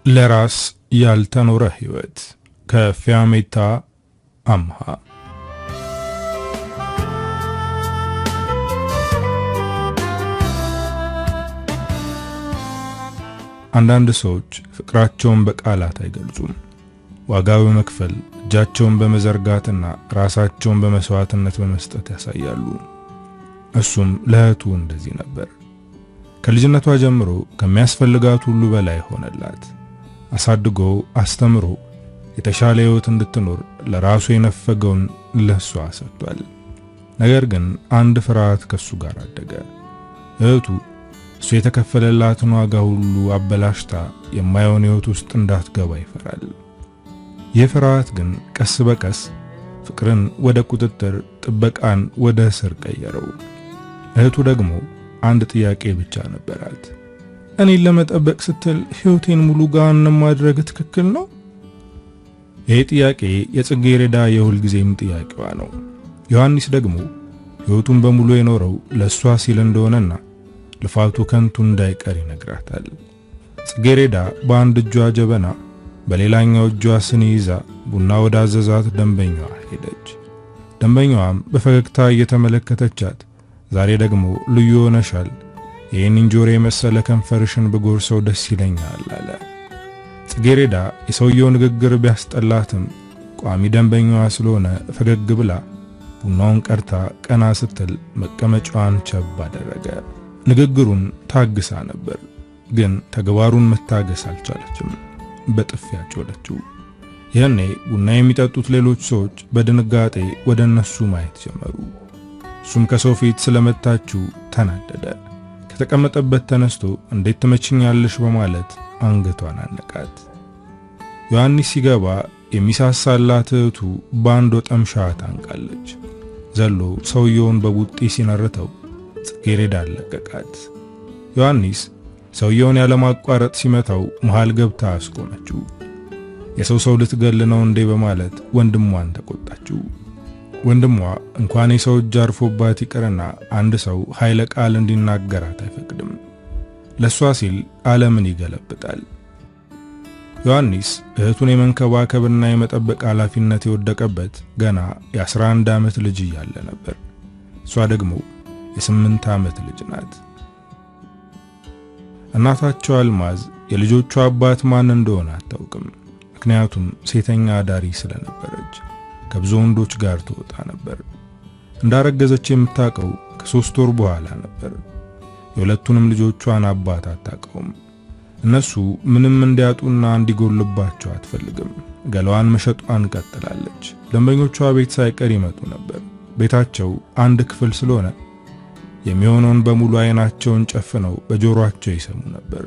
ለራስ ያልተኖረ ህይወት ከፊያሜታ አምሃ። አንዳንድ ሰዎች ፍቅራቸውን በቃላት አይገልጹም። ዋጋ በመክፈል እጃቸውን በመዘርጋትና ራሳቸውን በመስዋዕትነት በመስጠት ያሳያሉ። እሱም ለእህቱ እንደዚህ ነበር። ከልጅነቷ ጀምሮ ከሚያስፈልጋት ሁሉ በላይ ሆነላት። አሳድጎ አስተምሮ የተሻለ ህይወት እንድትኖር ለራሱ የነፈገውን ለሷ ሰጥቷል። ነገር ግን አንድ ፍርሃት ከሱ ጋር አደገ። እህቱ እሱ የተከፈለላትን ዋጋ ሁሉ አበላሽታ የማይሆን ህይወት ውስጥ እንዳትገባ ይፈራል። ይህ ፍርሃት ግን ቀስ በቀስ ፍቅርን ወደ ቁጥጥር፣ ጥበቃን ወደ እስር ቀየረው። እህቱ ደግሞ አንድ ጥያቄ ብቻ ነበራት። እኔን ለመጠበቅ ስትል ህይወቴን ሙሉ ገሃነም ማድረግ ትክክል ነው? ይህ ጥያቄ የጽጌረዳ የሁል ጊዜም ጥያቄዋ ነው። ዮሐንስ ደግሞ ህይወቱን በሙሉ የኖረው ለሷ ሲል እንደሆነና ልፋቱ ከንቱ እንዳይቀር ይነግራታል። ጽጌረዳ በአንድ እጇ ጀበና በሌላኛው እጇ ስኒ ይዛ ቡና ወዳዘዛት ደንበኛዋ ሄደች። ደንበኛዋም በፈገግታ እየተመለከተቻት ዛሬ ደግሞ ልዩ ሆነሻል፣ ይህን እንጆሪ የመሰለ ከንፈርሽን ብጎርሰው ደስ ይለኛል አለ። ጽጌረዳ የሰውየው ንግግር ቢያስጠላትም ቋሚ ደንበኛዋ ስለሆነ ፈገግ ብላ ቡናውን ቀርታ ቀና ስትል መቀመጫዋን ቸብ አደረገ። ንግግሩን ታግሳ ነበር፣ ግን ተግባሩን መታገስ አልቻለችም። በጥፊ አጮለችው። ያኔ ቡና የሚጠጡት ሌሎች ሰዎች በድንጋጤ ወደ እነሱ ማየት ጀመሩ። እሱም ከሰው ፊት ስለመታችው ተናደደ። ከተቀመጠበት ተነስቶ እንዴት ትመችኛለሽ በማለት አንገቷን አነቃት። ዮሐንስ ሲገባ የሚሳሳላት እህቱ ባንዶ ጠምሻ ታንቃለች። ዘሎ ሰውየውን በቡጢ ሲነርተው ጽጌረዳ አለቀቃት። ዮሐንስ ሰውየውን ያለማቋረጥ ሲመታው መሃል ገብታ አስቆመችው። የሰው ልትገል ነው እንዴ በማለት ወንድሟን ተቆጣችው። ወንድሟ እንኳን የሰው እጅ አርፎባት ይቀርና አንድ ሰው ኃይለ ቃል እንዲናገራት አይፈቅድም። ለሷ ሲል ዓለምን ይገለብጣል። ዮሐንስ እህቱን የመንከባከብና የመጠበቅ ኃላፊነት የወደቀበት ገና የ11 ዓመት ልጅ እያለ ነበር። እሷ ደግሞ የ8 ዓመት ልጅ ናት። እናታቸው አልማዝ የልጆቿ አባት ማን እንደሆነ አታውቅም። ምክንያቱም ሴተኛ አዳሪ ስለነበረች ከብዙ ወንዶች ጋር ትወጣ ነበር። እንዳረገዘች የምታውቀው ከ3 ወር በኋላ ነበር። የሁለቱንም ልጆቿን አባት አታውቀውም። እነሱ ምንም እንዲያጡና እንዲጎልባቸው አትፈልግም። ገላዋን መሸጧን ቀጥላለች። ደንበኞቿ ቤት ሳይቀር ይመጡ ነበር። ቤታቸው አንድ ክፍል ስለሆነ የሚሆነውን በሙሉ አይናቸውን ጨፍነው በጆሮአቸው ይሰሙ ነበር።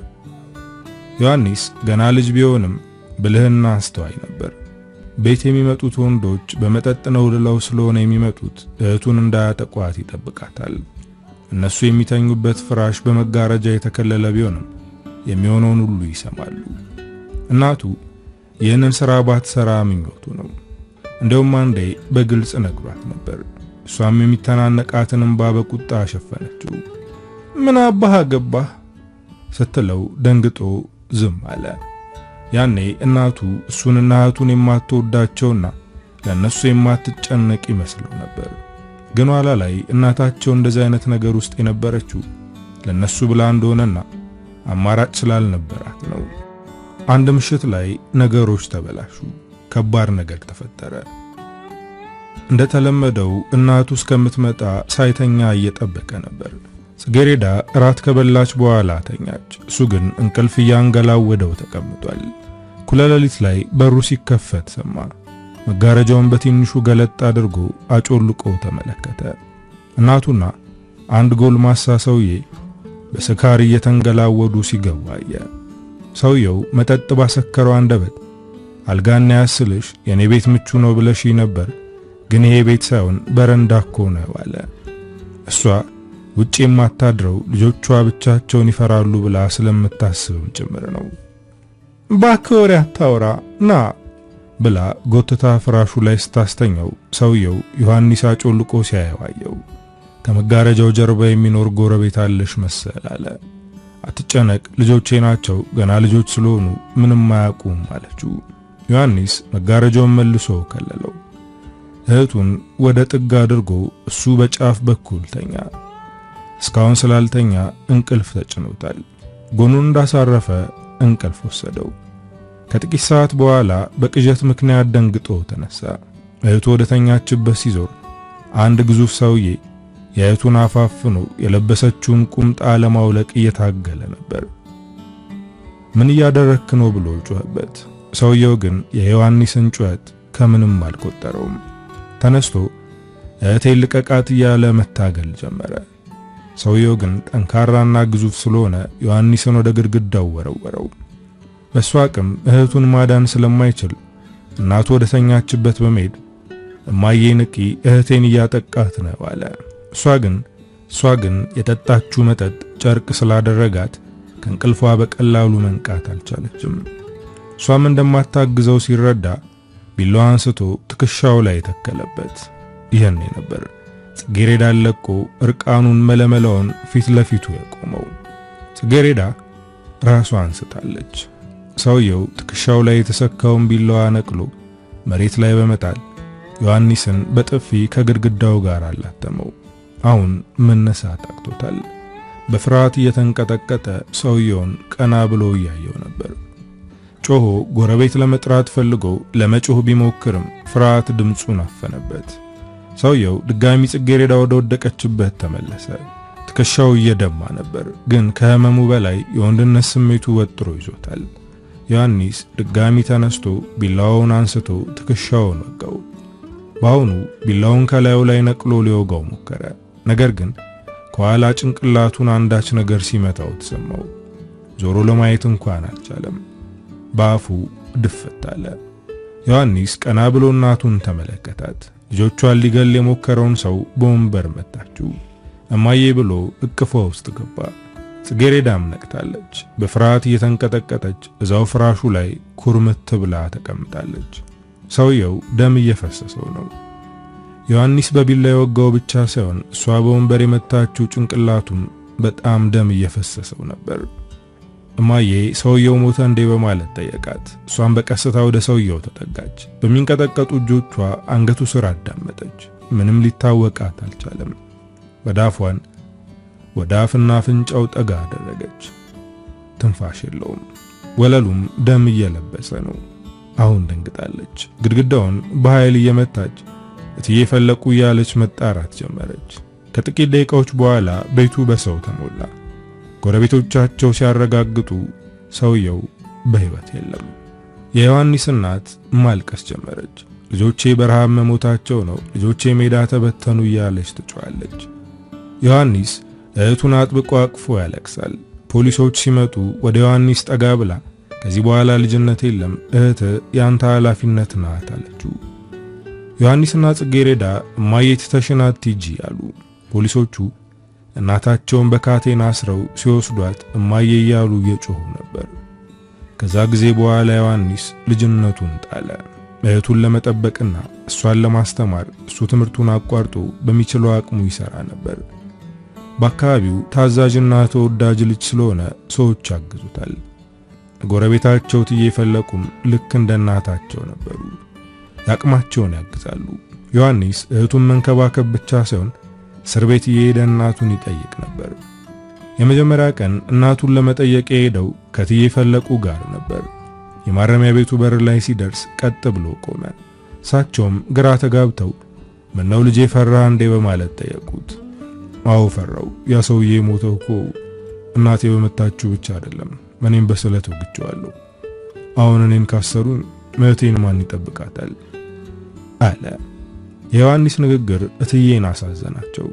ዮሐንስ ገና ልጅ ቢሆንም ብልህና አስተዋይ ነበር። ቤት የሚመጡት ወንዶች በመጠጥ ነው ልለው ስለሆነ የሚመጡት እህቱን እንዳያጠቋት ይጠብቃታል። እነሱ የሚተኙበት ፍራሽ በመጋረጃ የተከለለ ቢሆንም የሚሆነውን ሁሉ ይሰማሉ። እናቱ ይህንን ሥራ ባትሰራ ምኞቱ ነው። እንደውም አንዴ በግልጽ ነግሯት ነበር። እሷም የሚተናነቃትን እንባ በቁጣ ሸፈነችው። ምን አባህ ገባህ ስትለው ደንግጦ ዝም አለ። ያኔ እናቱ እሱንና እህቱን የማትወዳቸውና ለነሱ የማትጨነቅ ይመስለው ነበር። ግን ኋላ ላይ እናታቸው እንደዚህ አይነት ነገር ውስጥ የነበረችው ለነሱ ብላ እንደሆነና አማራጭ ስላልነበራት ነው። አንድ ምሽት ላይ ነገሮች ተበላሹ። ከባድ ነገር ተፈጠረ። እንደተለመደው እናቱ እስከምትመጣ ሳይተኛ እየጠበቀ ነበር። ጽጌረዳ ራት ከበላች በኋላ ተኛች። እሱ ግን እንቅልፍ ያንገላወደው ተቀምጧል። እኩለ ሌሊት ላይ በሩ ሲከፈት ሰማ። መጋረጃውን በትንሹ ገለጥ አድርጎ አጮልቆ ተመለከተ። እናቱና አንድ ጎልማሳ ሰውዬ በስካር እየተንገላወዱ ሲገቡ አየ። ሰውየው መጠጥ ባሰከረው አንደበት አልጋና ያስልሽ የኔ ቤት ምቹ ነው ብለሽ ነበር፣ ግን ይሄ ቤት ሳይሆን በረንዳ እኮ ነው አለ። እሷ ውጪ የማታድረው ልጆቿ ብቻቸውን ይፈራሉ ብላ ስለምታስብም ጭምር ነው። ባከወሬ አታውራ ና ብላ ጎትታ ፍራሹ ላይ ስታስተኛው ሰውየው ዮሐንስ አጮልቆ ሲያየው አየው። ከመጋረጃው ጀርባ የሚኖር ጎረቤት አለሽ መሰል አለ። አትጨነቅ፣ ልጆቼ ናቸው፣ ገና ልጆች ስለሆኑ ምንም አያውቁም አለችው። ዮሐንስ መጋረጃውን መልሶ ከለለው። እህቱን ወደ ጥግ አድርጎ እሱ በጫፍ በኩል ተኛ። እስካሁን ስላልተኛ እንቅልፍ ተጭኖታል። ጎኑን እንዳሳረፈ እንቅልፍ ወሰደው። ከጥቂት ሰዓት በኋላ በቅዠት ምክንያት ደንግጦ ተነሳ። እህቱ ወደ ተኛችበት ሲዞር አንድ ግዙፍ ሰውዬ የእህቱን አፋፍኖ የለበሰችውን ቁምጣ ለማውለቅ እየታገለ ነበር። ምን እያደረክ ነው ብሎ ጮኸበት። ሰውየው ግን የዮሐንስን ጩኸት ከምንም አልቆጠረውም። ተነስቶ እህቴን ልቀቃት እያለ መታገል ጀመረ። ሰውየው ግን ጠንካራና ግዙፍ ስለሆነ ዮሐንስን ወደ ግድግዳው ወረወረው። በሷ አቅም እህቱን ማዳን ስለማይችል እናቱ ወደ ተኛችበት በመሄድ እማዬ ንቂ፣ እህቴን እያጠቃት ነው አለ። እሷ ግን የጠጣችው መጠጥ ጨርቅ ስላደረጋት ከእንቅልፏ በቀላሉ መንቃት አልቻለችም። እሷም እንደማታግዘው ሲረዳ ቢላዋ አንስቶ ትከሻው ላይ ተከለበት። ይሄኔ ነበር ጽጌሬዳን ለቆ እርቃኑን መለመላውን ፊት ለፊቱ የቆመው። ጽጌሬዳ ራሷን አንስታለች። ሰውየው ትከሻው ላይ የተሰካውን ቢላዋ ነቅሎ መሬት ላይ በመጣል ዮሐንስን በጥፊ ከግድግዳው ጋር አላተመው። አሁን መነሳት አቅቶታል። በፍርሃት እየተንቀጠቀጠ ሰውየውን ቀና ብሎ እያየው ነበር። ጮሆ ጎረቤት ለመጥራት ፈልጎ ለመጮህ ቢሞክርም ፍርሃት ድምጹን አፈነበት። ሰውየው ድጋሚ ጽጌሬዳ ወደ ወደቀችበት ተመለሰ። ትከሻው እየደማ ነበር፣ ግን ከህመሙ በላይ የወንድነት ስሜቱ ወጥሮ ይዞታል። ዮሐንስ ድጋሚ ተነስቶ ቢላዋውን አንስቶ ትከሻውን ወጋው። በአሁኑ ቢላውን ከላዩ ላይ ነቅሎ ሊወጋው ሞከረ። ነገር ግን ከኋላ ጭንቅላቱን አንዳች ነገር ሲመታው ተሰማው። ዞሮ ለማየት እንኳን አልቻለም። በአፉ ድፍት አለ። ዮሐንስ ቀና ብሎ እናቱን ተመለከታት። ልጆቿን ሊገል የሞከረውን ሰው በወንበር መታችው። እማዬ ብሎ እቅፏ ውስጥ ገባ። ጽጌሬዳም ነቅታለች። በፍርሃት እየተንቀጠቀጠች እዛው ፍራሹ ላይ ኩርምት ብላ ተቀምጣለች። ሰውየው ደም እየፈሰሰው ነው። ዮሐንስ በቢላ የወጋው ብቻ ሳይሆን እሷ በወንበር የመታችው ጭንቅላቱም በጣም ደም እየፈሰሰው ነበር። እማዬ ሰውየው ሞተ እንዴ በማለት ጠየቃት። እሷም በቀስታ ወደ ሰውየው ተጠጋች። በሚንቀጠቀጡ እጆቿ አንገቱ ስር አዳመጠች። ምንም ሊታወቃት አልቻለም። መዳፏን ወደ አፍና አፍንጫው ጠጋ አደረገች። ትንፋሽ የለውም። ወለሉም ደም እየለበሰ ነው። አሁን ደንግጣለች። ግድግዳውን በኃይል እየመታች እትዬ ፈለቁ እያለች መጣራት ጀመረች። ከጥቂት ደቂቃዎች በኋላ ቤቱ በሰው ተሞላ። ጎረቤቶቻቸው ሲያረጋግጡ ሰውየው በሕይወት የለም። የዮሐንስ እናት ማልቀስ ጀመረች። ልጆቼ በረሃብ መሞታቸው ነው፣ ልጆቼ ሜዳ ተበተኑ እያለች ትጮኻለች። ዮሐንስ እህቱን አጥብቆ አቅፎ ያለቅሳል። ፖሊሶች ሲመጡ ወደ ዮሐንስ ጠጋ ብላ ከዚህ በኋላ ልጅነት የለም፣ እህት ያንተ ኃላፊነት ናት አለችው። ዮሐንስና ጽጌሬዳ እማዬ ትተሽን አትሂጂ አሉ። ፖሊሶቹ እናታቸውን በካቴና አስረው ሲወስዷት እማዬ እያሉ እየጮሁ ነበር። ከዛ ጊዜ በኋላ ዮሐንስ ልጅነቱን ጣለ። እህቱን ለመጠበቅና እሷን ለማስተማር እሱ ትምህርቱን አቋርጦ በሚችለው አቅሙ ይሰራ ነበር። በአካባቢው ታዛዥና ተወዳጅ ልጅ ስለሆነ ሰዎች ያግዙታል። ጎረቤታቸው እትዬ ፈለቁም ልክ እንደ እናታቸው ነበሩ። ያቅማቸውን ያግዛሉ። ዮሐንስ እህቱን መንከባከብ ብቻ ሳይሆን እስር ቤት እየሄደ እናቱን ይጠይቅ ነበር። የመጀመሪያ ቀን እናቱን ለመጠየቅ የሄደው ከእትዬ ፈለቁ ጋር ነበር። የማረሚያ ቤቱ በር ላይ ሲደርስ ቀጥ ብሎ ቆመ። እሳቸውም ግራ ተጋብተው ምነው ልጄ ፈራህ እንዴ በማለት ጠየቁት። አዎ ፈራው፣ ያ ሰውዬ ሞተው እኮ እናቴ በመታችሁ ብቻ አይደለም እኔም በስለት ወግቼዋለሁ። አሁን እኔን ካሰሩኝ እህቴን ማን ይጠብቃታል አለ። የዮሐንስ ንግግር እትዬን አሳዘናቸው።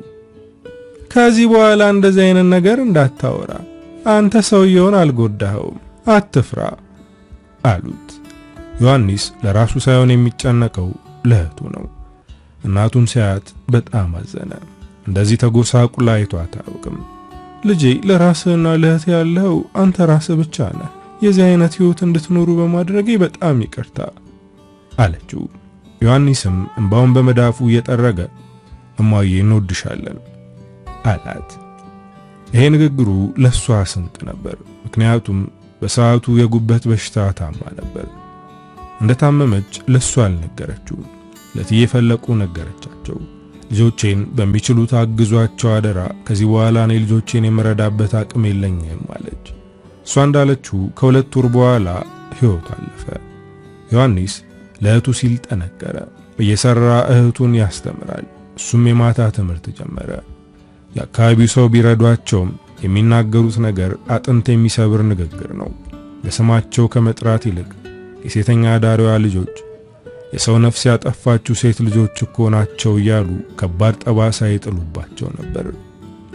ከዚህ በኋላ እንደዚህ አይነት ነገር እንዳታወራ፣ አንተ ሰውየውን አልጎዳኸውም፣ አትፍራ አሉት። ዮሐንስ ለራሱ ሳይሆን የሚጨነቀው ለእህቱ ነው። እናቱን ሲያያት በጣም አዘነ። እንደዚህ ተጎሳቁላ አይቷት አታውቅም። ልጄ ለራስህና ለእህት ያለው አንተ ራስህ ብቻ ነህ። የዚህ አይነት ህይወት እንድትኖሩ በማድረጌ በጣም ይቅርታ አለችው። ዮሐንስም እንባውን በመዳፉ እየጠረገ እማዬ እንወድሻለን አላት። ይሄ ንግግሩ ለሷ ስንቅ ነበር። ምክንያቱም በሰዓቱ የጉበት በሽታ ታማ ነበር። እንደታመመች ለሷ አልነገረችው፣ ለትዬ ፈለቁ ነገረቻቸው። ልጆቼን በሚችሉት አግዟቸው አደራ፣ ከዚህ በኋላ እኔ ልጆቼን የምረዳበት አቅም የለኝም አለች። እሷ እንዳለችው ከ2 ወር በኋላ ሕይወቱ አለፈ። ዮሐንስ ለእህቱ ሲል ጠነከረ። በየሰራ እህቱን ያስተምራል። እሱም የማታ ትምህርት ጀመረ። የአካባቢው ሰው ቢረዷቸውም የሚናገሩት ነገር አጥንት የሚሰብር ንግግር ነው። ለስማቸው ከመጥራት ይልቅ የሴተኛ ዳሪዋ ልጆች የሰው ነፍስ ያጠፋችሁ ሴት ልጆች እኮ ናቸው እያሉ ከባድ ጠባሳ ይጥሉባቸው ነበር።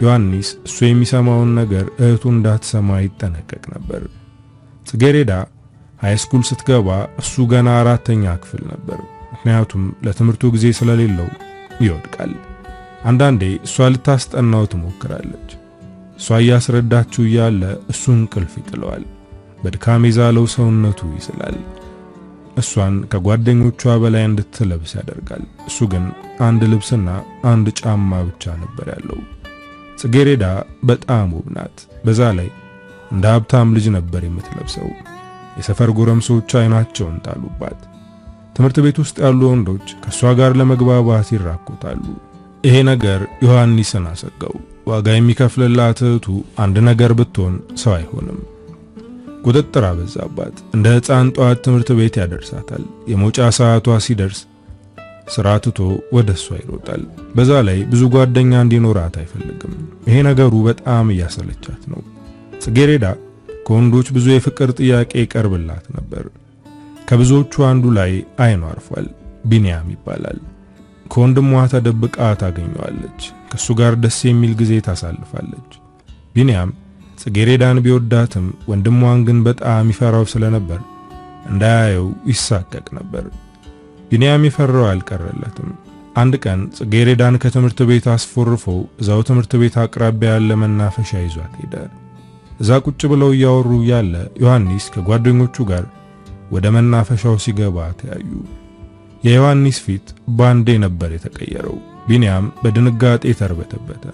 ዮሐንስ እሱ የሚሰማውን ነገር እህቱ እንዳትሰማ ይጠነቀቅ ነበር። ጽጌሬዳ ሃይስኩል ስትገባ እሱ ገና 4ኛ ክፍል ነበር። ምክንያቱም ለትምህርቱ ጊዜ ስለሌለው ይወድቃል። አንዳንዴ እሷ ልታስጠናው ትሞክራለች። እሷ እያስረዳችው እያለ እሱ እንቅልፍ ይጥለዋል። በድካም የዛለው ሰውነቱ ይስላል። እሷን ከጓደኞቿ በላይ እንድትለብስ ያደርጋል። እሱ ግን አንድ ልብስና አንድ ጫማ ብቻ ነበር ያለው። ጽጌሬዳ በጣም ውብ ናት። በዛ ላይ እንደ ሀብታም ልጅ ነበር የምትለብሰው። የሰፈር ጎረምሶች አይናቸውን ጣሉባት። ትምህርት ቤት ውስጥ ያሉ ወንዶች ከሷ ጋር ለመግባባት ይራኮታሉ። ይሄ ነገር ዮሐንስን አሰጋው። ዋጋ የሚከፍልላት እህቱ አንድ ነገር ብትሆን ሰው አይሆንም። ቁጥጥር አበዛባት። እንደ ሕፃን ጧት ትምህርት ቤት ያደርሳታል። የመውጫ ሰዓቷ ሲደርስ ስራ ትቶ ወደ እሷ ይሮጣል። በዛ ላይ ብዙ ጓደኛ እንዲኖራት አይፈልግም። ይሄ ነገሩ በጣም እያሰለቻት ነው። ጽጌሬዳ ከወንዶች ብዙ የፍቅር ጥያቄ ይቀርብላት ነበር። ከብዙዎቹ አንዱ ላይ አይኗ አርፏል። ቢንያም ይባላል። ከወንድሟ ተደብቃ ታገኘዋለች። ከሱ ጋር ደስ የሚል ጊዜ ታሳልፋለች። ቢንያም ጽጌሬዳን ቢወዳትም ወንድሟን ግን በጣም ይፈራው ስለነበር እንዳያየው ይሳቀቅ ነበር። ቢንያም ይፈራው አልቀረለትም። አንድ ቀን ጽጌሬዳን ከትምህርት ቤት አስፎርፎ እዛው ትምህርት ቤት አቅራቢያ ያለ መናፈሻ ይዟት ሄደ። እዛ ቁጭ ብለው እያወሩ ያለ ዮሐንስ ከጓደኞቹ ጋር ወደ መናፈሻው ሲገባ ተያዩ። የዮሐንስ ፊት ባንዴ ነበር የተቀየረው። ቢንያም በድንጋጤ ተርበተበተ።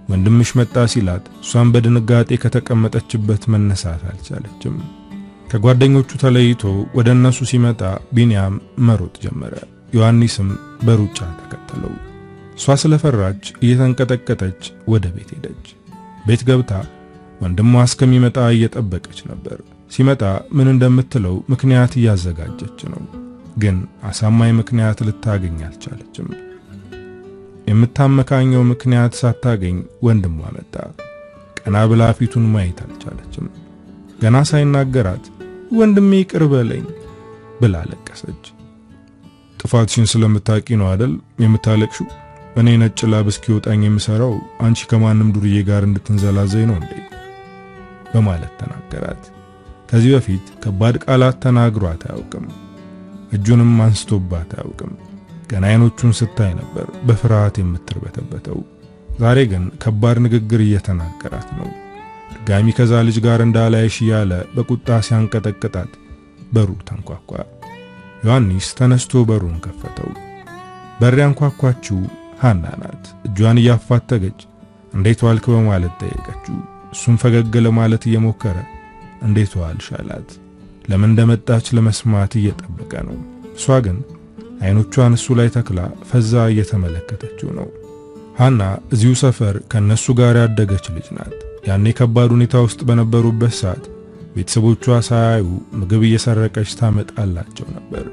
ወንድምሽ መጣ ሲላት እሷን በድንጋጤ ከተቀመጠችበት መነሳት አልቻለችም። ከጓደኞቹ ተለይቶ ወደ እነሱ ሲመጣ ቢንያም መሮጥ ጀመረ። ዮሐንስም በሩጫ ተከተለው። እሷ ስለፈራች እየተንቀጠቀጠች ወደ ቤት ሄደች። ቤት ገብታ ወንድሟ እስከሚመጣ እየጠበቀች ነበር። ሲመጣ ምን እንደምትለው ምክንያት እያዘጋጀች ነው። ግን አሳማኝ ምክንያት ልታገኝ አልቻለችም። የምታመካኘው ምክንያት ሳታገኝ ወንድሟ መጣ። ቀና ብላ ፊቱን ማየት አልቻለችም። ገና ሳይናገራት ወንድሜ ይቅር በለኝ ብላ ለቀሰች። ጥፋትሽን ስለምታቂ ነው አይደል የምታለቅሽው? እኔ ነጭ ላብ እስኪወጣኝ የምሰራው አንቺ ከማንም ዱርዬ ጋር እንድትንዘላዘይ ነው እንዴ? በማለት ተናገራት። ከዚህ በፊት ከባድ ቃላት ተናግሯት አያውቅም። እጁንም አንስቶባት አያውቅም። ገና አይኖቹን ስታይ ነበር በፍርሃት የምትርበተበተው። ዛሬ ግን ከባድ ንግግር እየተናገራት ነው። ድጋሚ ከዛ ልጅ ጋር እንዳላይሽ እያለ በቁጣ ሲያንቀጠቅጣት በሩ ተንኳኳ። ዮሐንስ ተነስቶ በሩን ከፈተው። በር ያንኳኳችው ሃና ናት። እጇን እያፋተገች እንዴት ዋልክ በማለት ጠየቀችው። እሱም ፈገግ ለማለት እየሞከረ እንዴት ዋልሽ አላት። ለምን እንደመጣች ለመስማት እየጠበቀ ነው። እሷ ግን አይኖቿን እሱ ላይ ተክላ ፈዛ እየተመለከተችው ነው። ሃና እዚሁ ሰፈር ከነሱ ጋር ያደገች ልጅ ናት። ያኔ ከባድ ሁኔታ ውስጥ በነበሩበት ሰዓት ቤተሰቦቿ ሳያዩ ምግብ እየሰረቀች ታመጣላቸው ነበር።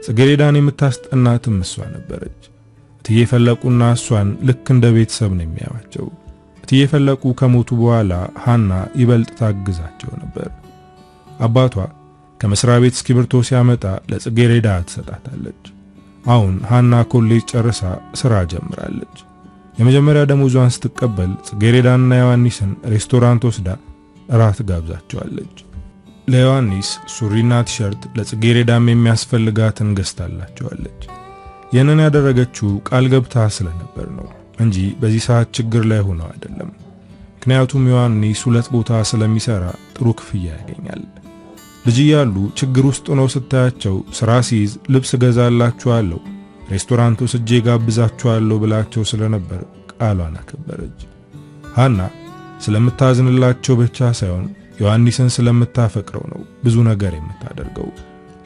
ጽጌሬዳን የምታስጠናትም እሷ ነበረች። እትዬ ፈለቁና እሷን ልክ እንደ ቤተሰብ ነው የሚያዩአቸው። እትዬ ፈለቁ ከሞቱ በኋላ ሃና ይበልጥ ታግዛቸው ነበር። አባቷ ከመስሪያ ቤት እስክሪብቶ ሲያመጣ ለጽጌሬዳ ትሰጣታለች። አሁን ሃና ኮሌጅ ጨርሳ ስራ ጀምራለች። የመጀመሪያ ደሞዟን ስትቀበል ጽጌሬዳና ዮሐንስን ሬስቶራንት ወስዳ እራት ጋብዛቸዋለች። ለዮሐንስ ሱሪና ቲሸርት፣ ለጽጌሬዳም የሚያስፈልጋትን ገዝታላቸዋለች። ይህንን ያደረገችው ቃል ገብታ ስለነበር ነው እንጂ በዚህ ሰዓት ችግር ላይ ሆነው አይደለም። ምክንያቱም ዮሐንስ 2 ቦታ ስለሚሰራ ጥሩ ክፍያ ያገኛል። ልጅ ያሉ ችግር ውስጥ ነው ስታያቸው ስራ ሲይዝ ልብስ ገዛላችኋለሁ፣ ሬስቶራንት ወስጄ ጋብዛችኋለሁ ብላቸው ስለነበር ቃሏን አከበረች። ሃና ስለምታዝንላቸው ብቻ ሳይሆን ዮሐንስን ስለምታፈቅረው ነው ብዙ ነገር የምታደርገው።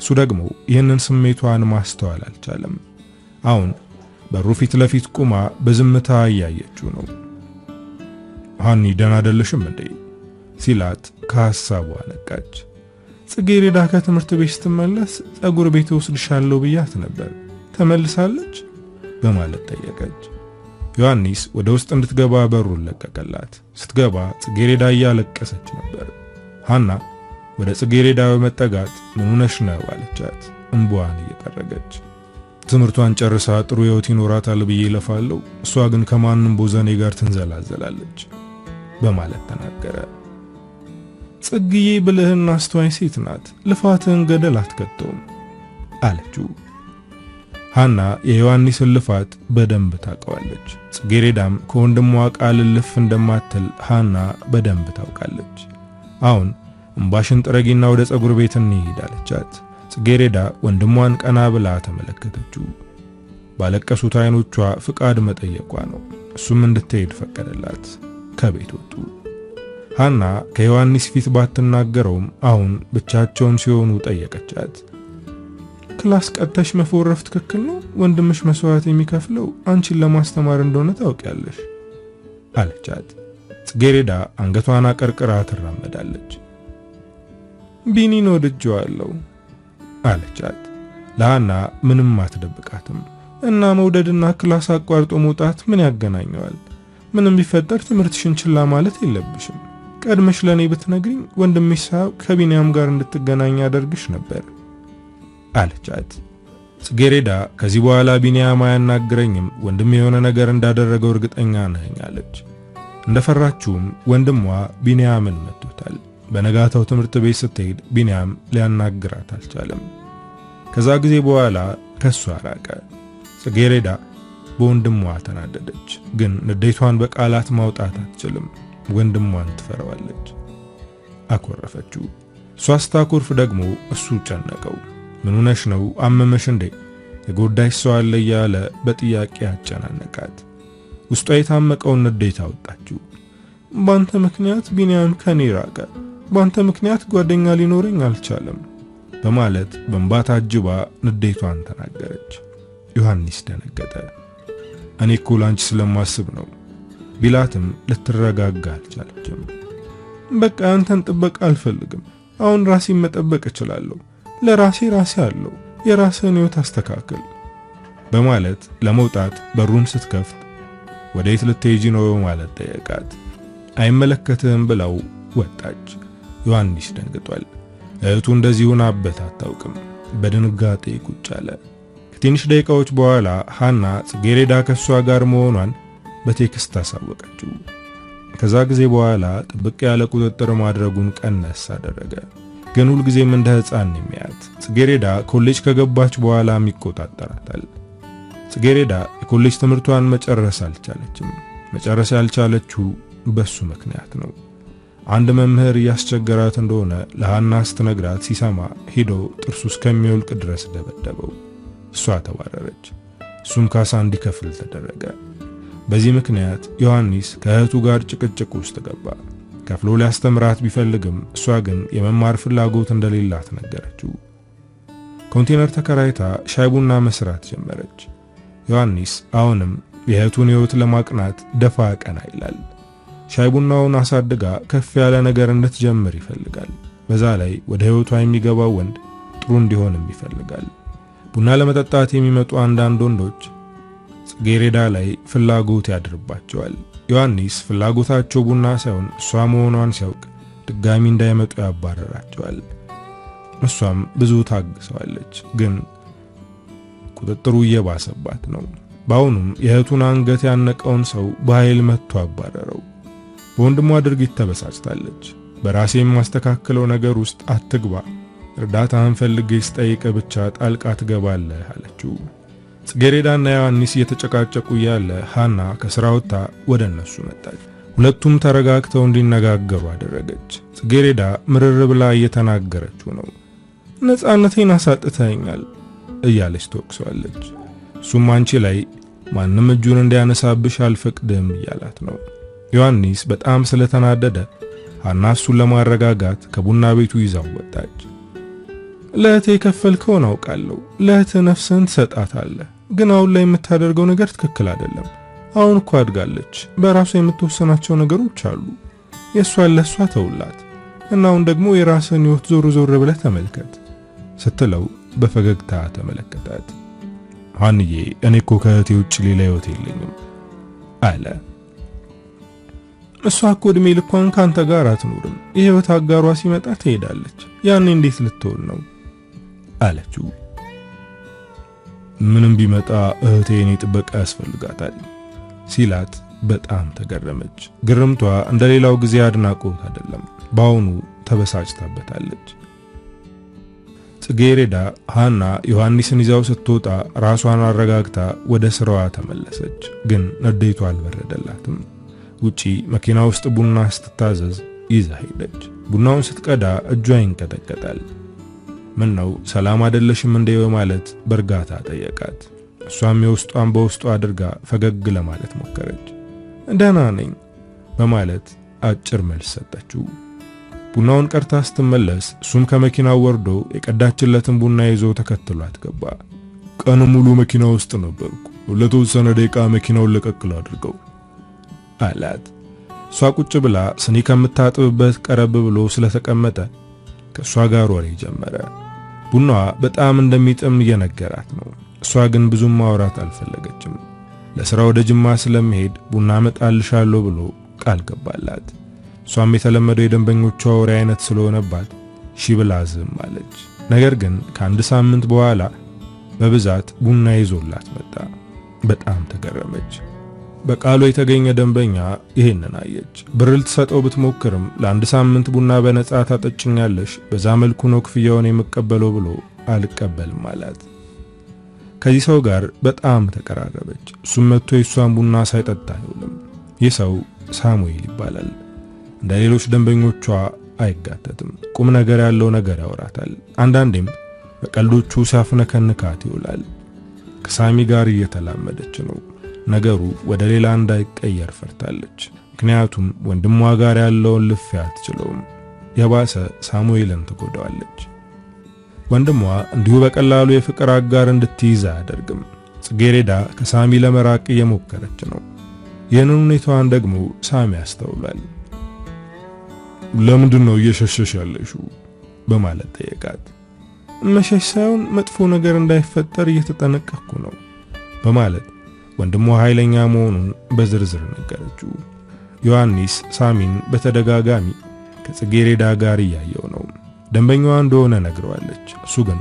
እሱ ደግሞ ይህንን ስሜቷን ማስተዋል አልቻለም። አሁን በሩ ፊት ለፊት ቁማ በዝምታ እያየችው ነው። ሃኒ ደህና አይደለሽም እንዴ ሲላት ከሐሳቧ ነቃች። ጽጌረዳ ከትምህርት ቤት ስትመለስ ጸጉር ቤት ወስድሻለሁ ብያት ነበር፣ ተመልሳለች በማለት ጠየቀች። ዮሐንስ ወደ ውስጥ እንድትገባ በሩን ለቀቀላት። ስትገባ ጽጌረዳ እያለቀሰች ነበር። ሃና ወደ ጽጌረዳ በመጠጋት ምን ሆነሽ ነው አለቻት፣ እንባዋን እየጠረገች። ትምህርቷን ጨርሳ ጥሩ ህይወት ይኖራታል ብዬ ለፋለሁ፣ እሷ ግን ከማንም ቦዘኔ ጋር ትንዘላዘላለች በማለት ተናገረ። ጽጌዬ ብልህና አስተዋይ ሴት ናት፣ ልፋትን ገደል አትከተውም አለችው። ሃና የዮሐንስን ልፋት በደንብ ታውቃለች። ጽጌረዳም ከወንድሟ ቃል ልፍ እንደማትል ሃና በደንብ ታውቃለች። አሁን እንባሽን ጥረጊና ወደ ጸጉር ቤት እንሂድ አለቻት። ጽጌረዳ ወንድሟን ቀና ብላ ተመለከተችው። ባለቀሱት አይኖቿ ፍቃድ መጠየቋ ነው። እሱም እንድትሄድ ፈቀደላት። ከቤት ወጡ። ሃና ከዮሐንስ ፊት ባትናገረውም አሁን ብቻቸውን ሲሆኑ ጠየቀቻት። ክላስ ቀጥተሽ መፎረፍ ትክክል ነው? ወንድምሽ መስዋዕት የሚከፍለው አንቺን ለማስተማር እንደሆነ ታውቂያለሽ አለቻት። ጽጌረዳ አንገቷን አቀርቅራ ትራመዳለች። ቢኒን ወድጄዋለሁ አለቻት። ለሃና ምንም አትደብቃትም። እና መውደድና ክላስ አቋርጦ መውጣት ምን ያገናኘዋል? ምንም ቢፈጠር ትምህርትሽን ችላ ማለት የለብሽም። ቀድመሽ ለኔ ብትነግሪኝ ወንድምሽ ሳያውቅ ከቢኒያም ጋር እንድትገናኝ አደርግሽ ነበር አለቻት። ጽጌረዳ ከዚህ በኋላ ቢኒያም አያናግረኝም፣ ወንድም የሆነ ነገር እንዳደረገው እርግጠኛ ነኝ አለች። እንደፈራችውም ወንድሟ ቢኒያምን መጥቶታል። በነጋታው ትምህርት ቤት ስትሄድ ቢኒያም ሊያናግራት አልቻለም። ከዛ ጊዜ በኋላ ከሷ ራቀ። ጽጌረዳ በወንድሟ ተናደደች፣ ግን ንዴቷን በቃላት ማውጣት አትችልም። ወንድሟን ትፈራዋለች። አኮረፈችው። እሷ ስታኮርፍ ደግሞ እሱ ጨነቀው። ምን ሆነሽ ነው? አመመሽ እንዴ? የጎዳሽ ሰው አለ እያለ በጥያቄ አጨናነቃት። ውስጧ የታመቀውን ንዴት አወጣችው። ባንተ ምክንያት ቢኒያም ከኔ ራቀ፣ ባንተ ምክንያት ጓደኛ ሊኖረኝ አልቻለም በማለት በእንባ ታጅባ ንዴቷን ተናገረች። ዮሐንስ ደነገጠ። እኔ እኮ ላንቺ ስለማስብ ነው ቢላትም ልትረጋጋ አልቻለችም። በቃ አንተን ጥበቃ አልፈልግም፣ አሁን ራሴን መጠበቅ እችላለሁ፣ ለራሴ አለው፣ የራስህን ህይወት አስተካክል በማለት ለመውጣት በሩን ስትከፍት ወዴት ልትሄጂ ነው በማለት ጠየቃት። አይመለከትህም ብላው ወጣች። ዮሐንስ ደንግጧል። እህቱ እንደዚህ ሆናበት አታውቅም። በድንጋጤ ቁጭ አለ። ከትንሽ ደቂቃዎች በኋላ ሃና ጽጌረዳ ከሷ ጋር መሆኗን በቴክስት አሳወቀችው። ከዛ ጊዜ በኋላ ጥብቅ ያለ ቁጥጥር ማድረጉን ቀነስ አደረገ። ግን ሁል ጊዜም እንደ ሕፃን የሚያት ጽጌረዳ ኮሌጅ ከገባች በኋላ ይቆጣጠራታል። ጽጌረዳ የኮሌጅ ትምህርቷን መጨረስ አልቻለችም። መጨረስ ያልቻለችው በሱ ምክንያት ነው። አንድ መምህር ያስቸገራት እንደሆነ ለሃና ስትነግራት ሲሰማ ሄዶ ጥርሱ እስከሚወልቅ ድረስ ደበደበው። እሷ ተባረረች። እሱም ካሳ እንዲከፍል ተደረገ። በዚህ ምክንያት ዮሐንስ ከእህቱ ጋር ጭቅጭቅ ውስጥ ገባ። ከፍሎ ሊያስተምራት ቢፈልግም እሷ ግን የመማር ፍላጎት እንደሌላት ነገረችው። ኮንቴነር ተከራይታ ሻይ ቡና መስራት ጀመረች። ዮሐንስ አሁንም የእህቱን ህይወት ለማቅናት ደፋ ቀና ይላል። ሻይ ቡናውን አሳድጋ ከፍ ያለ ነገር እንድትጀምር ይፈልጋል። በዛ ላይ ወደ ህይወቷ የሚገባው ወንድ ጥሩ እንዲሆንም ይፈልጋል። ቡና ለመጠጣት የሚመጡ አንዳንድ ወንዶች ጽጌረዳ ላይ ፍላጎት ያድርባቸዋል። ዮሐንስ ፍላጎታቸው ቡና ሳይሆን እሷ መሆኗን ሲያውቅ ድጋሚ እንዳይመጡ ያባረራቸዋል። እሷም ብዙ ታግሰዋለች፣ ግን ቁጥጥሩ እየባሰባት ነው። በአሁኑም የእህቱን አንገት ያነቀውን ሰው በኃይል መጥቶ አባረረው። በወንድሟ ድርጊት ተበሳጭታለች። በራሴ የማስተካከለው ነገር ውስጥ አትግባ፣ እርዳታህን ፈልጌ ስጠይቅ ብቻ ጣልቃ ትገባለህ አለችው። ጽጌረዳና ዮሐንስ እየተጨቃጨቁ ያለ ሃና ከስራ ወጥታ ወደ እነሱ መጣች። ሁለቱም ተረጋግተው እንዲነጋገሩ አደረገች። ጽጌረዳ ምርር ብላ እየተናገረችው ነው። ነፃነቴን አሳጥተኛል እያለች ተወቅሰዋለች። እሱም አንቺ ላይ ማንም እጁን እንዲያነሳብሽ አልፈቅድም እያላት ነው። ዮሐንስ በጣም ስለተናደደ ሐና እሱን ለማረጋጋት ከቡና ቤቱ ይዛው ወጣች። ለእህቴ የከፈልከውን አውቃለሁ፣ ለእህትህ ነፍስህን ትሰጣታለህ፣ ግን አሁን ላይ የምታደርገው ነገር ትክክል አይደለም። አሁን እኮ አድጋለች፣ በራሷ የምትወሰናቸው ነገሮች አሉ። የእሷን ለእሷ ተውላት እና አሁን ደግሞ የራስህን ሕይወት ዞር ዞር ብለህ ተመልከት ስትለው በፈገግታ ተመለከታት። ሐንዬ እኔ እኮ ከእህቴ ውጭ ሌላ ሕይወት የለኝም አለ። እሷ እኮ እድሜ ልኳን ካንተ ጋር አትኖርም። የሕይወት አጋሯ ሲመጣ ትሄዳለች። ያኔ እንዴት ልትሆን ነው አለችው። ምንም ቢመጣ እህቴ እኔ ጥበቃ ያስፈልጋታል ሲላት በጣም ተገረመች። ግርምቷ እንደሌላው ጊዜ አድናቆት አይደለም፣ በአሁኑ ተበሳጭታበታለች። ጽጌረዳ ሐና ዮሐንስን ይዛው ስትወጣ ራሷን አረጋግታ ወደ ስራዋ ተመለሰች። ግን ንዴቷ አልበረደላትም። ውጪ መኪና ውስጥ ቡና ስትታዘዝ ይዛ ሄደች። ቡናውን ስትቀዳ እጇ ይንቀጠቀጣል። ምን ነው ሰላም አይደለሽም እንዴ በማለት በእርጋታ ጠየቃት። እሷም የውስጧን በውስጧ አድርጋ ፈገግ ለማለት ሞከረች። ደህና ነኝ በማለት አጭር መልስ ሰጠችው። ቡናውን ቀርታ ስትመለስ እሱም ከመኪናው ወርዶ የቀዳችለትን ቡና ይዞ ተከትሏት ገባ። ቀኑ ሙሉ መኪና ውስጥ ነበርኩ፣ ለተወሰነ ደቂቃ መኪናውን ለቀቅል አድርገው አላት። እሷ ቁጭ ብላ ስኒ ከምታጥብበት ቀረብ ብሎ ስለተቀመጠ ከእሷ ጋር ወሬ ጀመረ። ቡናዋ በጣም እንደሚጥም እየነገራት ነው። እሷ ግን ብዙም ማውራት አልፈለገችም። ለሥራ ወደ ጅማ ስለመሄድ ቡና መጣልሻለሁ ብሎ ቃል ገባላት። እሷም የተለመደው የደንበኞቿ ወሬ አይነት ስለሆነባት ሺ ብላ ዝም አለች። ነገር ግን ከአንድ ሳምንት በኋላ በብዛት ቡና ይዞላት መጣ። በጣም ተገረመች። በቃሉ የተገኘ ደንበኛ ይሄንን አየች። ብር ልትሰጠው ብትሞክርም ለአንድ ሳምንት ቡና በነጻ ታጠጭኛለሽ፣ በዛ መልኩ ነው ክፍያውን የምቀበለው ብሎ አልቀበልም አላት። ከዚህ ሰው ጋር በጣም ተቀራረበች። እሱም መጥቶ የሷን ቡና ሳይጠጣ አይውልም። ይህ ሰው ሳሙኤል ይባላል። እንደ ሌሎች ደንበኞቿ አይጋተትም። ቁም ነገር ያለው ነገር ያወራታል። አንዳንዴም በቀልዶቹ ሲያፍነከንካት ይውላል። ከሳሚ ጋር እየተላመደች ነው። ነገሩ ወደ ሌላ እንዳይቀየር ፈርታለች። ምክንያቱም ወንድሟ ጋር ያለውን ልፊያ አትችለውም። የባሰ ሳሙኤልን ትጎዳዋለች። ወንድሟ እንዲሁ በቀላሉ የፍቅር አጋር እንድትይዝ አያደርግም። ጽጌረዳ ከሳሚ ለመራቅ እየሞከረች ነው። ይህንን ሁኔታዋን ደግሞ ሳሚ ያስተውላል። ለምንድን ነው እየሸሸሽ ያለሽው በማለት ጠየቃት። መሸሽ ሳይሆን መጥፎ ነገር እንዳይፈጠር እየተጠነቀቅኩ ነው በማለት ወንድሟ ኃይለኛ መሆኑን በዝርዝር ነገረችው። ዮሐንስ ሳሚን በተደጋጋሚ ከጽጌረዳ ጋር እያየው ነው። ደንበኛዋ እንደሆነ ነግረዋለች። እሱ ግን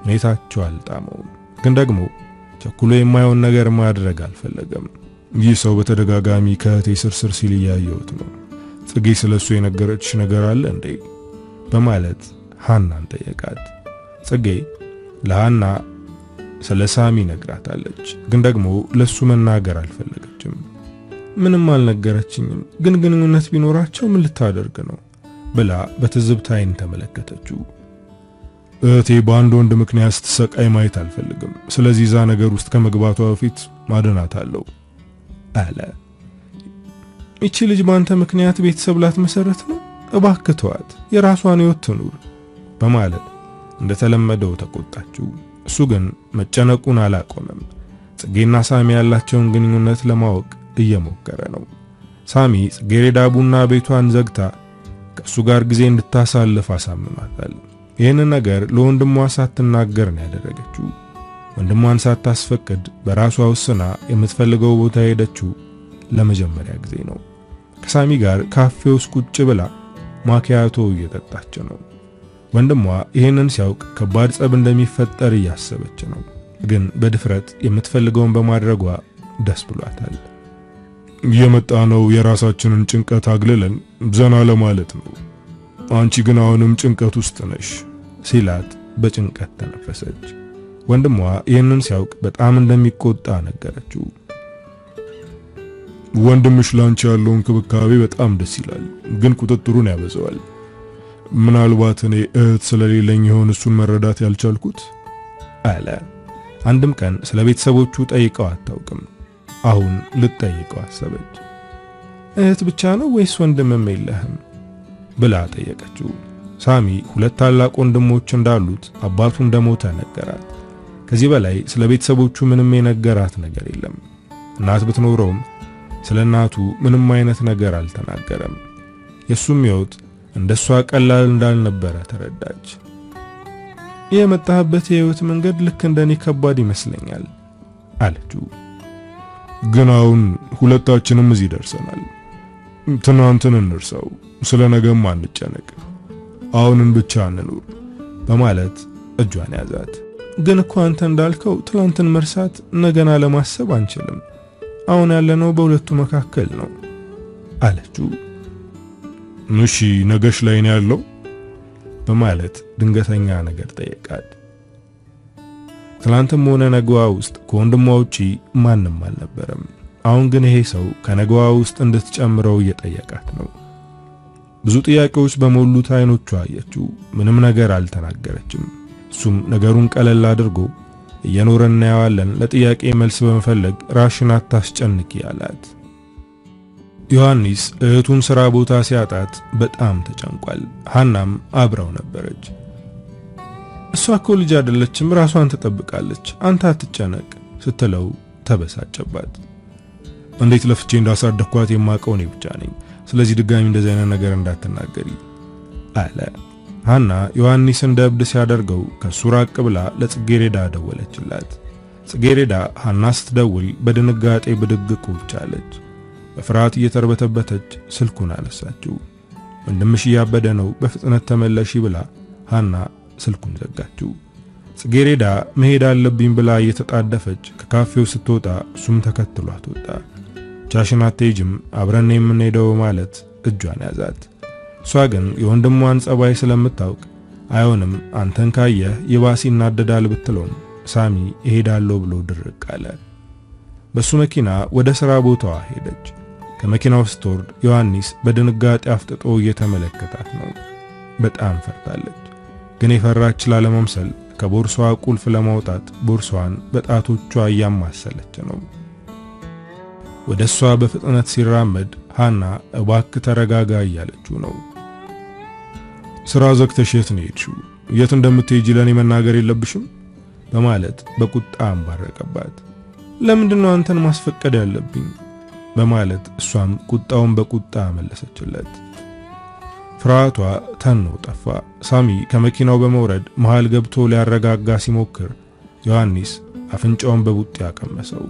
ሁኔታቸው አልጣመውም። ግን ደግሞ ቸኩሎ የማይሆን ነገር ማድረግ አልፈለገም። ይህ ሰው በተደጋጋሚ ከእህቴ ስርስር ሲል እያየሁት ነው። ጽጌ ስለሱ የነገረችሽ ነገር አለ እንዴ በማለት ሐናን ጠየቃት። ጽጌ ለሐና ስለ ሳሚ ነግራታለች። ግን ደግሞ ለሱ መናገር አልፈለገችም። ምንም አልነገረችኝም፣ ግን ግንኙነት ቢኖራቸው ምን ልታደርግ ነው ብላ በትዝብት አይን ተመለከተችው። እህቴ በአንድ ወንድ ምክንያት ስትሰቃይ ማየት አልፈልግም። ስለዚህ ዛ ነገር ውስጥ ከመግባቷ በፊት ማደናታለሁ አለ። እቺ ልጅ ባንተ ምክንያት ቤተሰብ ላትመሰረት ነው? እባክህ ተዋት፣ የራሷን ሕይወት ትኑር በማለት እንደተለመደው ተቆጣችው። እሱ ግን መጨነቁን አላቆመም። ጽጌና ሳሚ ያላቸውን ግንኙነት ለማወቅ እየሞከረ ነው። ሳሚ ጽጌረዳ ቡና ቤቷን ዘግታ ከሱ ጋር ጊዜ እንድታሳልፍ አሳምኗታል። ይህንን ነገር ለወንድሟ ሳትናገር ነው ያደረገችው። ወንድሟን ሳታስፈቅድ በራሷ ወስና የምትፈልገው ቦታ ሄደችው ለመጀመሪያ ጊዜ ነው። ከሳሚ ጋር ካፌ ውስጥ ቁጭ ብላ ማኪያቶ እየጠጣች ነው። ወንድሟ ይህንን ሲያውቅ ከባድ ጸብ እንደሚፈጠር እያሰበች ነው። ግን በድፍረት የምትፈልገውን በማድረጓ ደስ ብሏታል። የመጣ ነው የራሳችንን ጭንቀት አግልለን ዘና ለማለት ነው። አንቺ ግን አሁንም ጭንቀት ውስጥ ነሽ ሲላት በጭንቀት ተነፈሰች። ወንድሟ ይህንን ሲያውቅ በጣም እንደሚቆጣ ነገረችው። ወንድምሽ ላንቺ ያለው እንክብካቤ በጣም ደስ ይላል፣ ግን ቁጥጥሩን ያበዛዋል። ምናልባት እኔ እህት ስለሌለኝ ይሆን እሱን መረዳት ያልቻልኩት አለ። አንድም ቀን ስለ ቤተሰቦቹ ጠይቀው አታውቅም። አሁን ልትጠይቀው አሰበች። እህት ብቻ ነው ወይስ ወንድምም የለህም ብላ ጠየቀችው። ሳሚ ሁለት ታላቅ ወንድሞች እንዳሉት አባቱ እንደሞተ ነገራት። ከዚህ በላይ ስለ ቤተሰቦቹ ምንም የነገራት ነገር የለም። እናት ብትኖረውም ስለ እናቱ ምንም አይነት ነገር አልተናገረም። የሱም ሕይወት እንደሷ ቀላል እንዳልነበረ ተረዳች። የመጣህበት የሕይወት መንገድ ልክ እንደኔ ከባድ ይመስለኛል አለችው። ግን አሁን ሁለታችንም እዚህ ደርሰናል። ትናንትን እንርሳው፣ ስለ ነገም አንጨነቅ፣ አሁንን ብቻ እንኑር በማለት እጇን ያዛት። ግን እኮ አንተ እንዳልከው ትናንትን መርሳት ነገና ለማሰብ አንችልም። አሁን ያለነው በሁለቱ መካከል ነው አለችው። እሺ ነገሽ ላይ ነው ያለው በማለት ድንገተኛ ነገር ጠየቃት። ትናንትም ሆነ ነገዋ ውስጥ ከወንድሟ ውጪ ማንም አልነበረም። አሁን ግን ይሄ ሰው ከነገዋ ውስጥ እንድትጨምረው እየጠየቃት ነው። ብዙ ጥያቄዎች በሞሉት አይኖቿ አየችው። ምንም ነገር አልተናገረችም። እሱም ነገሩን ቀለል አድርጎ እየኖረን እናየዋለን፣ ለጥያቄ መልስ በመፈለግ ራሽን አታስጨንቂ አላት። ዮሐንስ እህቱን ስራ ቦታ ሲያጣት በጣም ተጨንቋል። ሐናም አብረው ነበረች። እሷ እኮ ልጅ አይደለችም፣ ራሷን ትጠብቃለች፣ አንተ አትጨነቅ ስትለው ተበሳጨባት። እንዴት ለፍቼ እንዳሳደግኳት የማውቀው እኔ ብቻ ነኝ፣ ስለዚህ ድጋሚ እንደዚህ አይነት ነገር እንዳትናገሪ አለ። ሐና ዮሐንስ እንደ እብድ ሲያደርገው ከሱ ራቅ ብላ ለጽጌሬዳ ደወለችላት። ጽጌሬዳ ሐና ስትደውል በድንጋጤ ብድግ ቁጭ አለች። በፍርሃት እየተርበተበተች ስልኩን አነሳችው። ወንድምሽ እያበደ ነው፣ በፍጥነት ተመለሺ ብላ ሐና ስልኩን ዘጋችው። ጽጌሬዳ መሄድ አለብኝ ብላ እየተጣደፈች ከካፌው ስትወጣ እሱም ተከትሏት ወጣ። ቻሽን አትሄጂም አብረን የምንሄደው ማለት እጇን ያዛት። እሷ ግን የወንድሟን ጸባይ ስለምታውቅ አይሆንም አንተን ካየህ ይባስ ይናደዳል ብትለውም ሳሚ እሄዳለሁ ብሎ ድርቅ አለ። በሱ መኪና ወደ ሥራ ቦታዋ ሄደች። ከመኪናው ስትወርድ ዮሐንስ በድንጋጤ አፍጥጦ እየተመለከታት ነው። በጣም ፈርታለች። ግን የፈራች ላለመምሰል ከቦርሷ ቁልፍ ለማውጣት ቦርሷን በጣቶቿ እያማሰለች ነው። ወደሷ በፍጥነት ሲራመድ ሐና እባክህ ተረጋጋ እያለችው ነው። ስራ ዘግተሽ የት ነው ሄድሽው? የት እንደምትሄጂ ለኔ መናገር የለብሽም በማለት በቁጣ አንባረቀባት። ለምንድነው አንተን ማስፈቀድ ያለብኝ በማለት እሷም ቁጣውን በቁጣ መለሰችለት። ፍርሃቷ ተኖ ጠፋ። ሳሚ ከመኪናው በመውረድ መሃል ገብቶ ሊያረጋጋ ሲሞክር ዮሐንስ አፍንጫውን በቡጥ ያቀመሰው።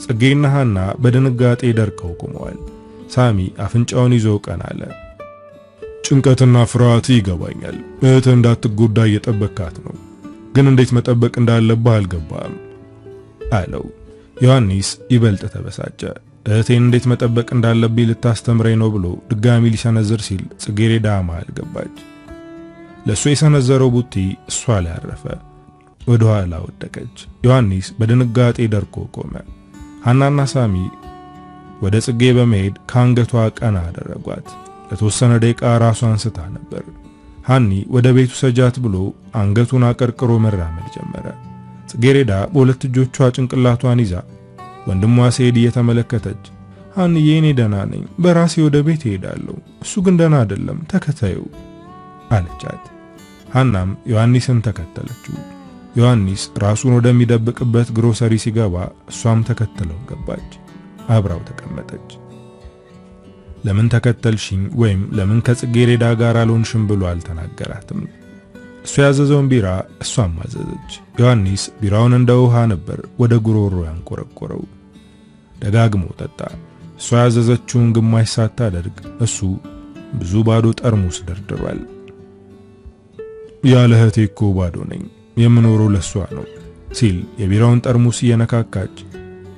ጽጌና ሐና በድንጋጤ ደርቀው ቆመዋል። ሳሚ አፍንጫውን ይዞ ቀና አለ። ጭንቀትና ፍርሃት ይገባኛል። እህትህ እንዳትጎዳ እየጠበካት ነው፣ ግን እንዴት መጠበቅ እንዳለብህ አልገባም አለው። ዮሐንስ ይበልጥ ተበሳጨ። እህቴን እንዴት መጠበቅ እንዳለብኝ ልታስተምረኝ ነው ብሎ ድጋሚ ሊሰነዝር ሲል ጽጌሬዳ መሃል ገባች። ለሱ የሰነዘረው ቡጢ እሷ ላይ አረፈ። ወደ ኋላ ወደቀች። ዮሐንስ በድንጋጤ ደርቆ ቆመ። ሐናና ሳሚ ወደ ጽጌ በመሄድ ከአንገቷ ቀና አደረጓት። ለተወሰነ ደቂቃ ራሷን ስታ ነበር። ሐኒ ወደ ቤቱ ሰጃት ብሎ አንገቱን አቀርቅሮ መራመድ ጀመረ። ጽጌሬዳ በሁለት እጆቿ ጭንቅላቷን ይዛ ወንድሟ ሲሄድ እየተመለከተች ሐኒዬ እኔ ደህና ነኝ፣ በራሴ ወደ ቤት እሄዳለሁ፣ እሱ ግን ደህና አይደለም፣ ተከታዩ አለቻት። ሐናም ዮሐንስን ተከተለችው። ዮሐንስ ራሱን ወደሚደብቅበት ግሮሰሪ ሲገባ እሷም ተከተለው ገባች። አብራው ተቀመጠች። ለምን ተከተልሽኝ ወይም ለምን ከጽጌሬዳ ጋር አልሆንሽም ብሎ አልተናገራትም። እሱ ያዘዘውን ቢራ እሷም አዘዘች። ዮሐንስ ቢራውን እንደ ውሃ ነበር ወደ ጉሮሮ ያንቆረቆረው። ደጋግሞ ጠጣ። እሷ ያዘዘችውን ግማሽ ሳታደርግ እሱ ብዙ ባዶ ጠርሙስ ደርድሯል። ያለ እህቴ እኮ ባዶ ነኝ፣ የምኖረው ለሷ ነው ሲል የቢራውን ጠርሙስ እየነካካች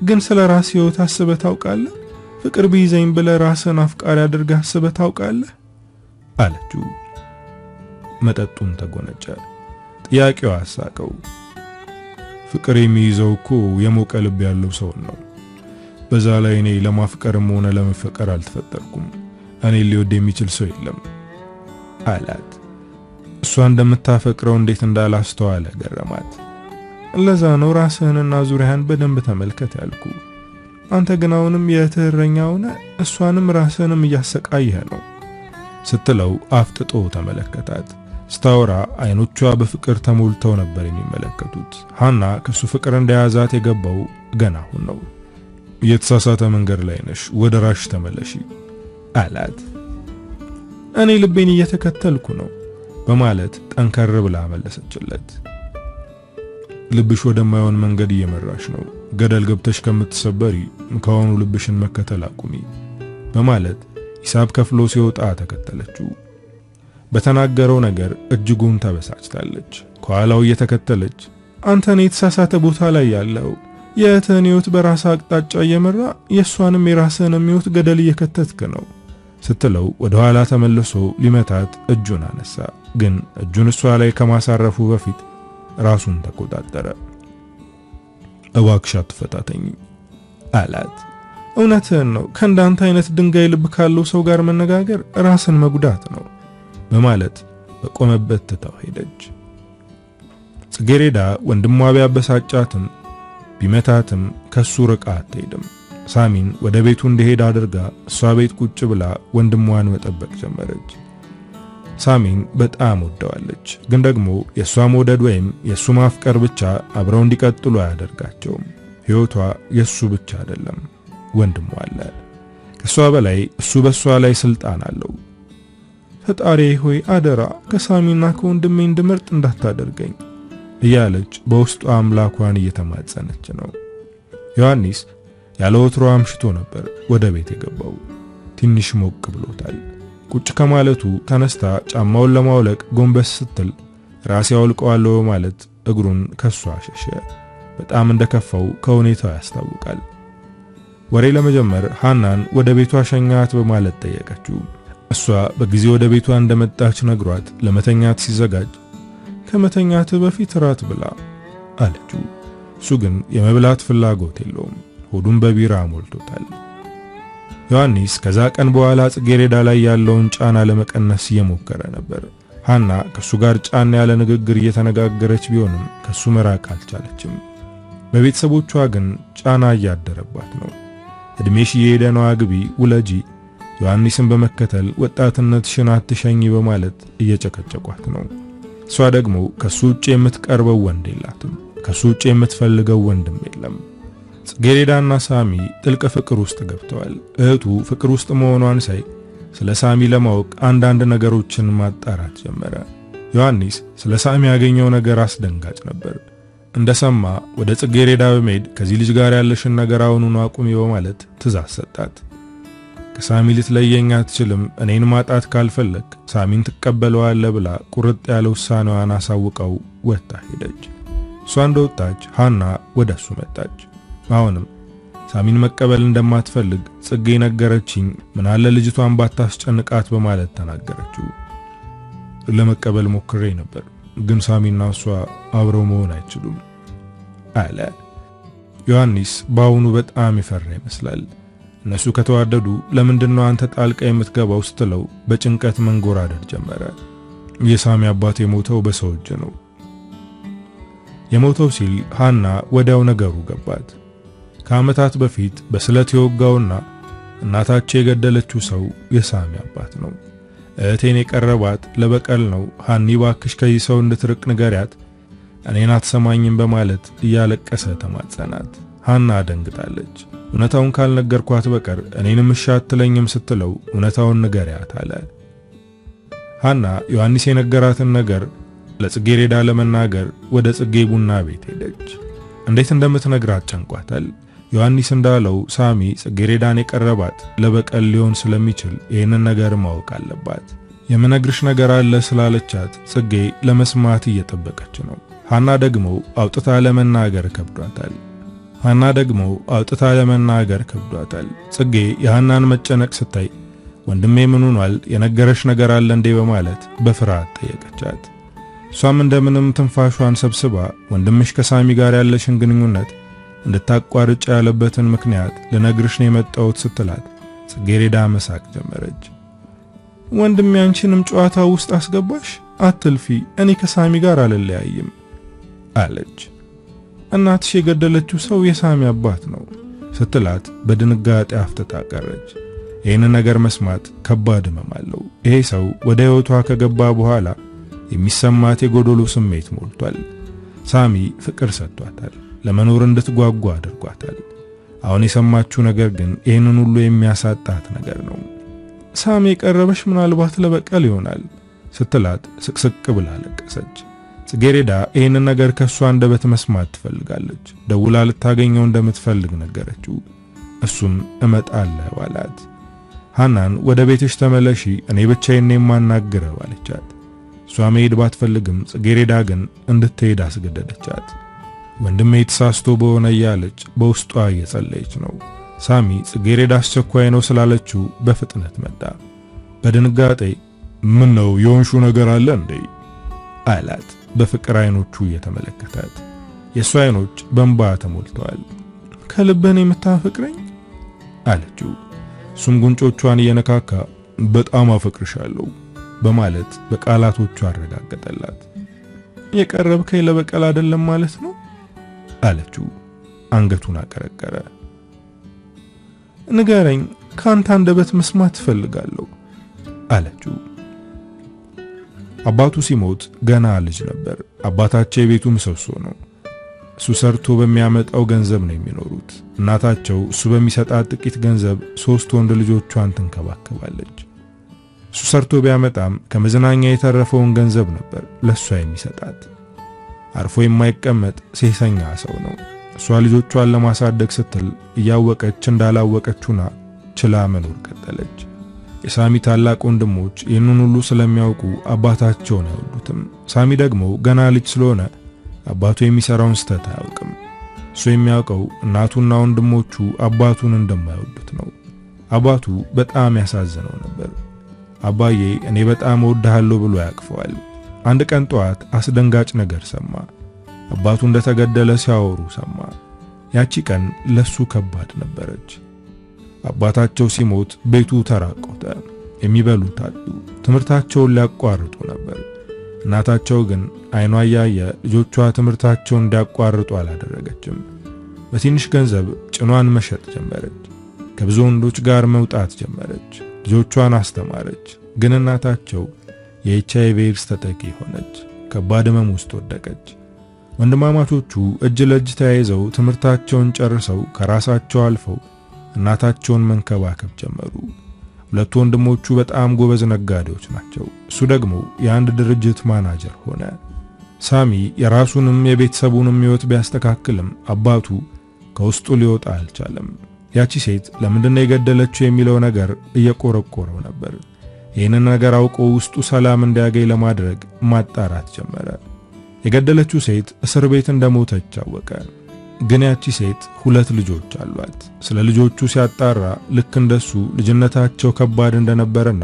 ግን ስለ ራስ ሕይወት አስበህ ታውቃለህ? ፍቅር ቢይዘኝ ብለህ ራስህን አፍቃሪ አድርገህ አስበህ ታውቃለህ? አለችው። መጠጡን ተጎነጨ። ጥያቄው አሳቀው። ፍቅር የሚይዘው እኮ የሞቀ ልብ ያለው ሰው ነው። በዛ ላይ እኔ ለማፍቀርም ሆነ ለመፈቀር አልተፈጠርኩም። እኔ ሊወድ የሚችል ሰው የለም አላት። እሷ እንደምታፈቅረው እንዴት እንዳላስተዋለ ገረማት። ለዛ ነው ራስህንና ዙሪያህን በደንብ ተመልከት ያልኩ። አንተ ግን አሁንም የእህትህ እሷንም ራስህንም እያሰቃየህ ነው ስትለው አፍጥጦ ተመለከታት። ስታወራ አይኖቿ በፍቅር ተሞልተው ነበር የሚመለከቱት። ሃና ከሱ ፍቅር እንደያዛት የገባው ገና አሁን ነው። የተሳሳተ መንገድ ላይ ነሽ፣ ወደ ራስሽ ተመለሺ አላት። እኔ ልቤን እየተከተልኩ ነው በማለት ጠንከር ብላ መለሰችለት። ልብሽ ወደማይሆን መንገድ እየመራሽ ነው፣ ገደል ገብተሽ ከምትሰበሪ ከሆኑ ልብሽን መከተል አቁሚ በማለት ሂሳብ ከፍሎ ሲወጣ ተከተለችው። በተናገረው ነገር እጅጉን ተበሳጭታለች። ከኋላው እየተከተለች አንተን የተሳሳተ ቦታ ላይ ያለው የእህትህን ሕይወት በራስ አቅጣጫ እየመራ የእሷንም የራስህን ሕይወት ገደል እየከተትክ ነው ስትለው ወደ ኋላ ተመልሶ ሊመታት እጁን አነሳ። ግን እጁን እሷ ላይ ከማሳረፉ በፊት ራሱን ተቆጣጠረ። እባክሽ አትፈታተኝ አላት። እውነትህን ነው፣ ከእንዳንተ አይነት ድንጋይ ልብ ካለው ሰው ጋር መነጋገር ራስን መጉዳት ነው በማለት በቆመበት ትታው ሄደች። ጽጌሬዳ ወንድሟ ቢያበሳጫትም ቢመታትም ከሱ ርቃ አትሄድም። ሳሚን ወደ ቤቱ እንዲሄድ አድርጋ እሷ ቤት ቁጭ ብላ ወንድሟን መጠበቅ ጀመረች። ሳሚን በጣም ወደዋለች፣ ግን ደግሞ የሷ መውደድ ወይም የሱ ማፍቀር ብቻ አብረው እንዲቀጥሉ አያደርጋቸውም። ሕይወቷ የሱ ብቻ አይደለም፣ ወንድሟ አለ። ከሷ በላይ እሱ በሷ ላይ ስልጣን አለው። ፈጣሪ ሆይ አደራ ከሳሚና ከወንድሜ እንድመርጥ እንዳታደርገኝ እያለች በውስጧ አምላኳን እየተማጸነች ነው። ዮሐንስ ያለ ወትሮ አምሽቶ ነበር ወደ ቤት የገባው። ትንሽ ሞቅ ብሎታል። ቁጭ ከማለቱ ተነስታ ጫማውን ለማውለቅ ጎንበስ ስትል ራሴ አውልቀዋለሁ ማለት እግሩን ከሷ ሸሸ። በጣም እንደከፋው ከሁኔታው ያስታውቃል። ወሬ ለመጀመር ሃናን ወደ ቤቷ ሸኛት በማለት ጠየቀችው። እሷ በጊዜ ወደ ቤቷ እንደመጣች ነግሯት ለመተኛት ሲዘጋጅ ከመተኛት በፊት ራት ብላ አለችው። እሱ ግን የመብላት ፍላጎት የለውም። ሆዱን በቢራ ሞልቶታል። ዮሐንስ ከዛ ቀን በኋላ ጽጌሬዳ ላይ ያለውን ጫና ለመቀነስ እየሞከረ ነበር። ሃና ከሱ ጋር ጫና ያለ ንግግር እየተነጋገረች ቢሆንም ከሱ መራቅ አልቻለችም። በቤተሰቦቿ ግን ጫና እያደረባት ነው። እድሜሽ እየሄደ ነው፣ አግቢ፣ ውለጂ፣ ዮሐንስን በመከተል ወጣትነትሽን አትሸኝ በማለት እየጨቀጨቋት ነው። እሷ ደግሞ ከሱ ውጭ የምትቀርበው ወንድ የላትም፣ ከሱ ውጭ የምትፈልገው ወንድም የለም። ጽጌሬዳና ሳሚ ጥልቅ ፍቅር ውስጥ ገብተዋል። እህቱ ፍቅር ውስጥ መሆኗን ሳይ ስለ ሳሚ ለማወቅ አንዳንድ ነገሮችን ማጣራት ጀመረ። ዮሐንስ ስለ ሳሚ ያገኘው ነገር አስደንጋጭ ነበር። እንደሰማ ወደ ጽጌሬዳ በመሄድ ከዚህ ልጅ ጋር ያለሽን ነገር አሁኑን አቁሚ በማለት ትእዛዝ ሰጣት። ከሳሚ ልትለየኝ አትችልም፣ እኔን ማጣት ካልፈለክ ሳሚን ትቀበለዋለህ ብላ ቁርጥ ያለ ውሳኔዋን አሳውቀው ወጣ ሄደች። እሷ እንደወጣች ሃና ወደሱ መጣች። አሁንም ሳሚን መቀበል እንደማትፈልግ ጽጌ ነገረችኝ፣ ምናለ ልጅቷን ባታስጨንቃት በማለት ተናገረችው። ለመቀበል ሞክሬ ነበር፣ ግን ሳሚና እሷ አብረው መሆን አይችሉም አለ። ዮሐንስ በአሁኑ በጣም ይፈራ ይመስላል። እነሱ ከተዋደዱ ለምንድነው አንተ ጣልቃ የምትገባው ስትለው በጭንቀት መንጎራደድ ጀመረ። የሳሚ አባት የሞተው በሰው እጅ ነው። የሞተው ሲል ሃና ወዲያው ነገሩ ገባት። ከዓመታት በፊት በስለት የወጋውና እናታቸው የገደለችው ሰው የሳሚ አባት ነው። እህቴን የቀረባት ለበቀል ነው፣ ሃኒ ባክሽ ከዚህ ሰው እንድትርቅ ንገሪያት፣ እኔን አትሰማኝም በማለት እያለቀሰ ተማጸናት። ሃና ደንግጣለች። እውነታውን ካልነገርኳት በቀር እኔንም እሺ አትለኝም ስትለው እውነታውን ንገሪያት አለ። ሃና ዮሐንስ የነገራትን ነገር ለጽጌሬዳ ለመናገር ወደ ጽጌ ቡና ቤት ሄደች። እንዴት እንደምትነግራት ጨንቋታል። ዮሐንስ እንዳለው ሳሚ ጽጌሬዳን የቀረባት ለበቀል ሊሆን ስለሚችል ይህንን ነገር ማወቅ አለባት። የምነግርሽ ነገር አለ ስላለቻት ጽጌ ለመስማት እየጠበቀች ነው። ሃና ደግሞ አውጥታ ለመናገር ከብዷታል። ጽጌ የሃናን መጨነቅ ስታይ ወንድሜ ምን ሆኗል? የነገረሽ ነገር አለ እንዴ? በማለት በፍርሃት ጠየቀቻት። እሷም እንደምንም ትንፋሿን ሰብስባ ወንድምሽ ከሳሚ ጋር ያለሽን ግንኙነት እንድታቋርጭ ያለበትን ምክንያት ልነግርሽ ነው የመጣሁት ስትላት ጽጌሬዳ መሳቅ ጀመረች። ወንድሜ አንቺንም ጨዋታ ውስጥ አስገባሽ? አትልፊ፣ እኔ ከሳሚ ጋር አልለያይም አለች። እናትሽ የገደለችው ሰው የሳሚ አባት ነው ስትላት በድንጋጤ አፍጥጣ ቀረች። ይህን ነገር መስማት ከባድ ህመም አለው። ይሄ ሰው ወደ ህይወቷ ከገባ በኋላ የሚሰማት የጎዶሎ ስሜት ሞልቷል። ሳሚ ፍቅር ሰጥቷታል፣ ለመኖር እንድትጓጓ አድርጓታል። አሁን የሰማችው ነገር ግን ይህንን ሁሉ የሚያሳጣት ነገር ነው። ሳሚ የቀረበሽ ምናልባት ለበቀል ይሆናል ስትላት ስቅስቅ ብላ ለቀሰች። ጽጌሬዳ ይህንን ነገር ከሷ አንደበት መስማት ትፈልጋለች። ደውላ ልታገኘው እንደምትፈልግ ነገረችው። እሱም እመጣለሁ አላት። ሃናን ወደ ቤትሽ ተመለሺ፣ እኔ ብቻዬን የማናግረው አለቻት። እሷ መሄድ ባትፈልግም ጽጌሬዳ ግን እንድትሄድ አስገደደቻት። ወንድሜ ተሳስቶ በሆነ እያለች በውስጧ እየጸለየች ነው። ሳሚ ጽጌሬዳ አስቸኳይ ነው ስላለችው በፍጥነት መጣ። በድንጋጤ ምን ነው የሆንሹ ነገር አለ እንዴ አላት፣ በፍቅር አይኖቹ እየተመለከታት። የሷ አይኖች በእንባ ተሞልተዋል። ከልበን የምታፈቅረኝ አለችው። እሱም ጉንጮቿን እየነካካ በጣም አፈቅርሻለሁ በማለት በቃላቶቹ አረጋገጠላት። የቀረብከኝ ለበቀል አይደለም ማለት ነው አለችው። አንገቱን አቀረቀረ። ንገረኝ፣ ካንተ አንደበት መስማት ፈልጋለሁ አለችው። አባቱ ሲሞት ገና ልጅ ነበር። አባታቸው የቤቱ ምሰሶ ነው። እሱ ሰርቶ በሚያመጣው ገንዘብ ነው የሚኖሩት። እናታቸው እሱ በሚሰጣት ጥቂት ገንዘብ 3 ወንድ ልጆቿን ትንከባከባለች። እሱ ሰርቶ ቢያመጣም ከመዝናኛ የተረፈውን ገንዘብ ነበር ለሷ የሚሰጣት። አርፎ የማይቀመጥ ሴሰኛ ሰው ነው። እሷ ልጆቿን ለማሳደግ ስትል እያወቀች እንዳላወቀችውና ችላ መኖር ቀጠለች። የሳሚ ታላቅ ወንድሞች ይህንን ሁሉ ስለሚያውቁ አባታቸውን አይወዱትም። ሳሚ ደግሞ ገና ልጅ ስለሆነ አባቱ የሚሰራውን ስተት አያውቅም። እሱ የሚያውቀው እናቱና ወንድሞቹ አባቱን እንደማይወዱት ነው። አባቱ በጣም ያሳዝነው ነበር። አባዬ እኔ በጣም እወድሃለሁ ብሎ ያቅፈዋል። አንድ ቀን ጠዋት አስደንጋጭ ነገር ሰማ። አባቱ እንደተገደለ ሲያወሩ ሰማ። ያቺ ቀን ለሱ ከባድ ነበረች። አባታቸው ሲሞት ቤቱ ተራቆተ። የሚበሉት አጡ። ትምህርታቸውን ሊያቋርጡ ነበር። እናታቸው ግን አይኗ ያየ ልጆቿ ትምህርታቸውን እንዲያቋርጡ አላደረገችም። በትንሽ ገንዘብ ጭኗን መሸጥ ጀመረች። ከብዙ ወንዶች ጋር መውጣት ጀመረች። ልጆቿን አስተማረች። ግን እናታቸው የኤችአይቪ ኤድስ ተጠቂ ሆነች። ከባድ ህመም ውስጥ ወደቀች። ወንድማማቾቹ እጅ ለእጅ ተያይዘው ትምህርታቸውን ጨርሰው ከራሳቸው አልፈው እናታቸውን መንከባከብ ጀመሩ። ሁለቱ ወንድሞቹ በጣም ጎበዝ ነጋዴዎች ናቸው። እሱ ደግሞ የአንድ ድርጅት ማናጀር ሆነ። ሳሚ የራሱንም የቤተሰቡንም ህይወት ቢያስተካክልም አባቱ ከውስጡ ሊወጣ አልቻለም። ያቺ ሴት ለምንድነው የገደለችው የሚለው ነገር እየቆረቆረው ነበር። ይህንን ነገር አውቆ ውስጡ ሰላም እንዲያገኝ ለማድረግ ማጣራት ጀመረ። የገደለችው ሴት እስር ቤት እንደሞተች አወቀ። ግን ያቺ ሴት 2 ልጆች አሏት። ስለ ልጆቹ ሲያጣራ ልክ እንደሱ ልጅነታቸው ከባድ እንደነበረና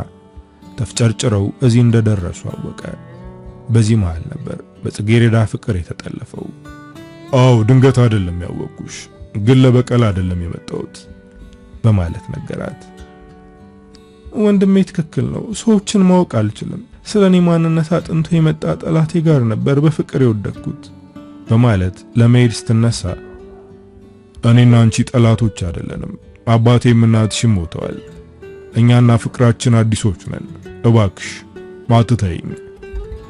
ተፍጨርጭረው እዚህ እንደደረሱ አወቀ። በዚህ መሃል ነበር በጽጌሬዳ ፍቅር የተጠለፈው። አዎ ድንገት አይደለም ያወቅኩሽ፣ ግን ለበቀል አይደለም የመጣሁት በማለት ነገራት። ወንድሜ ትክክል ነው። ሰዎችን ማወቅ አልችልም። ስለኔ ማንነት አጥንቶ የመጣ ጠላቴ ጋር ነበር በፍቅር የወደኩት በማለት ለመሄድ ስትነሳ እኔና አንቺ ጠላቶች አይደለንም። አባቴም እናትሽም ሞተዋል። እኛና ፍቅራችን አዲሶች ነን። እባክሽ ማትተይኝ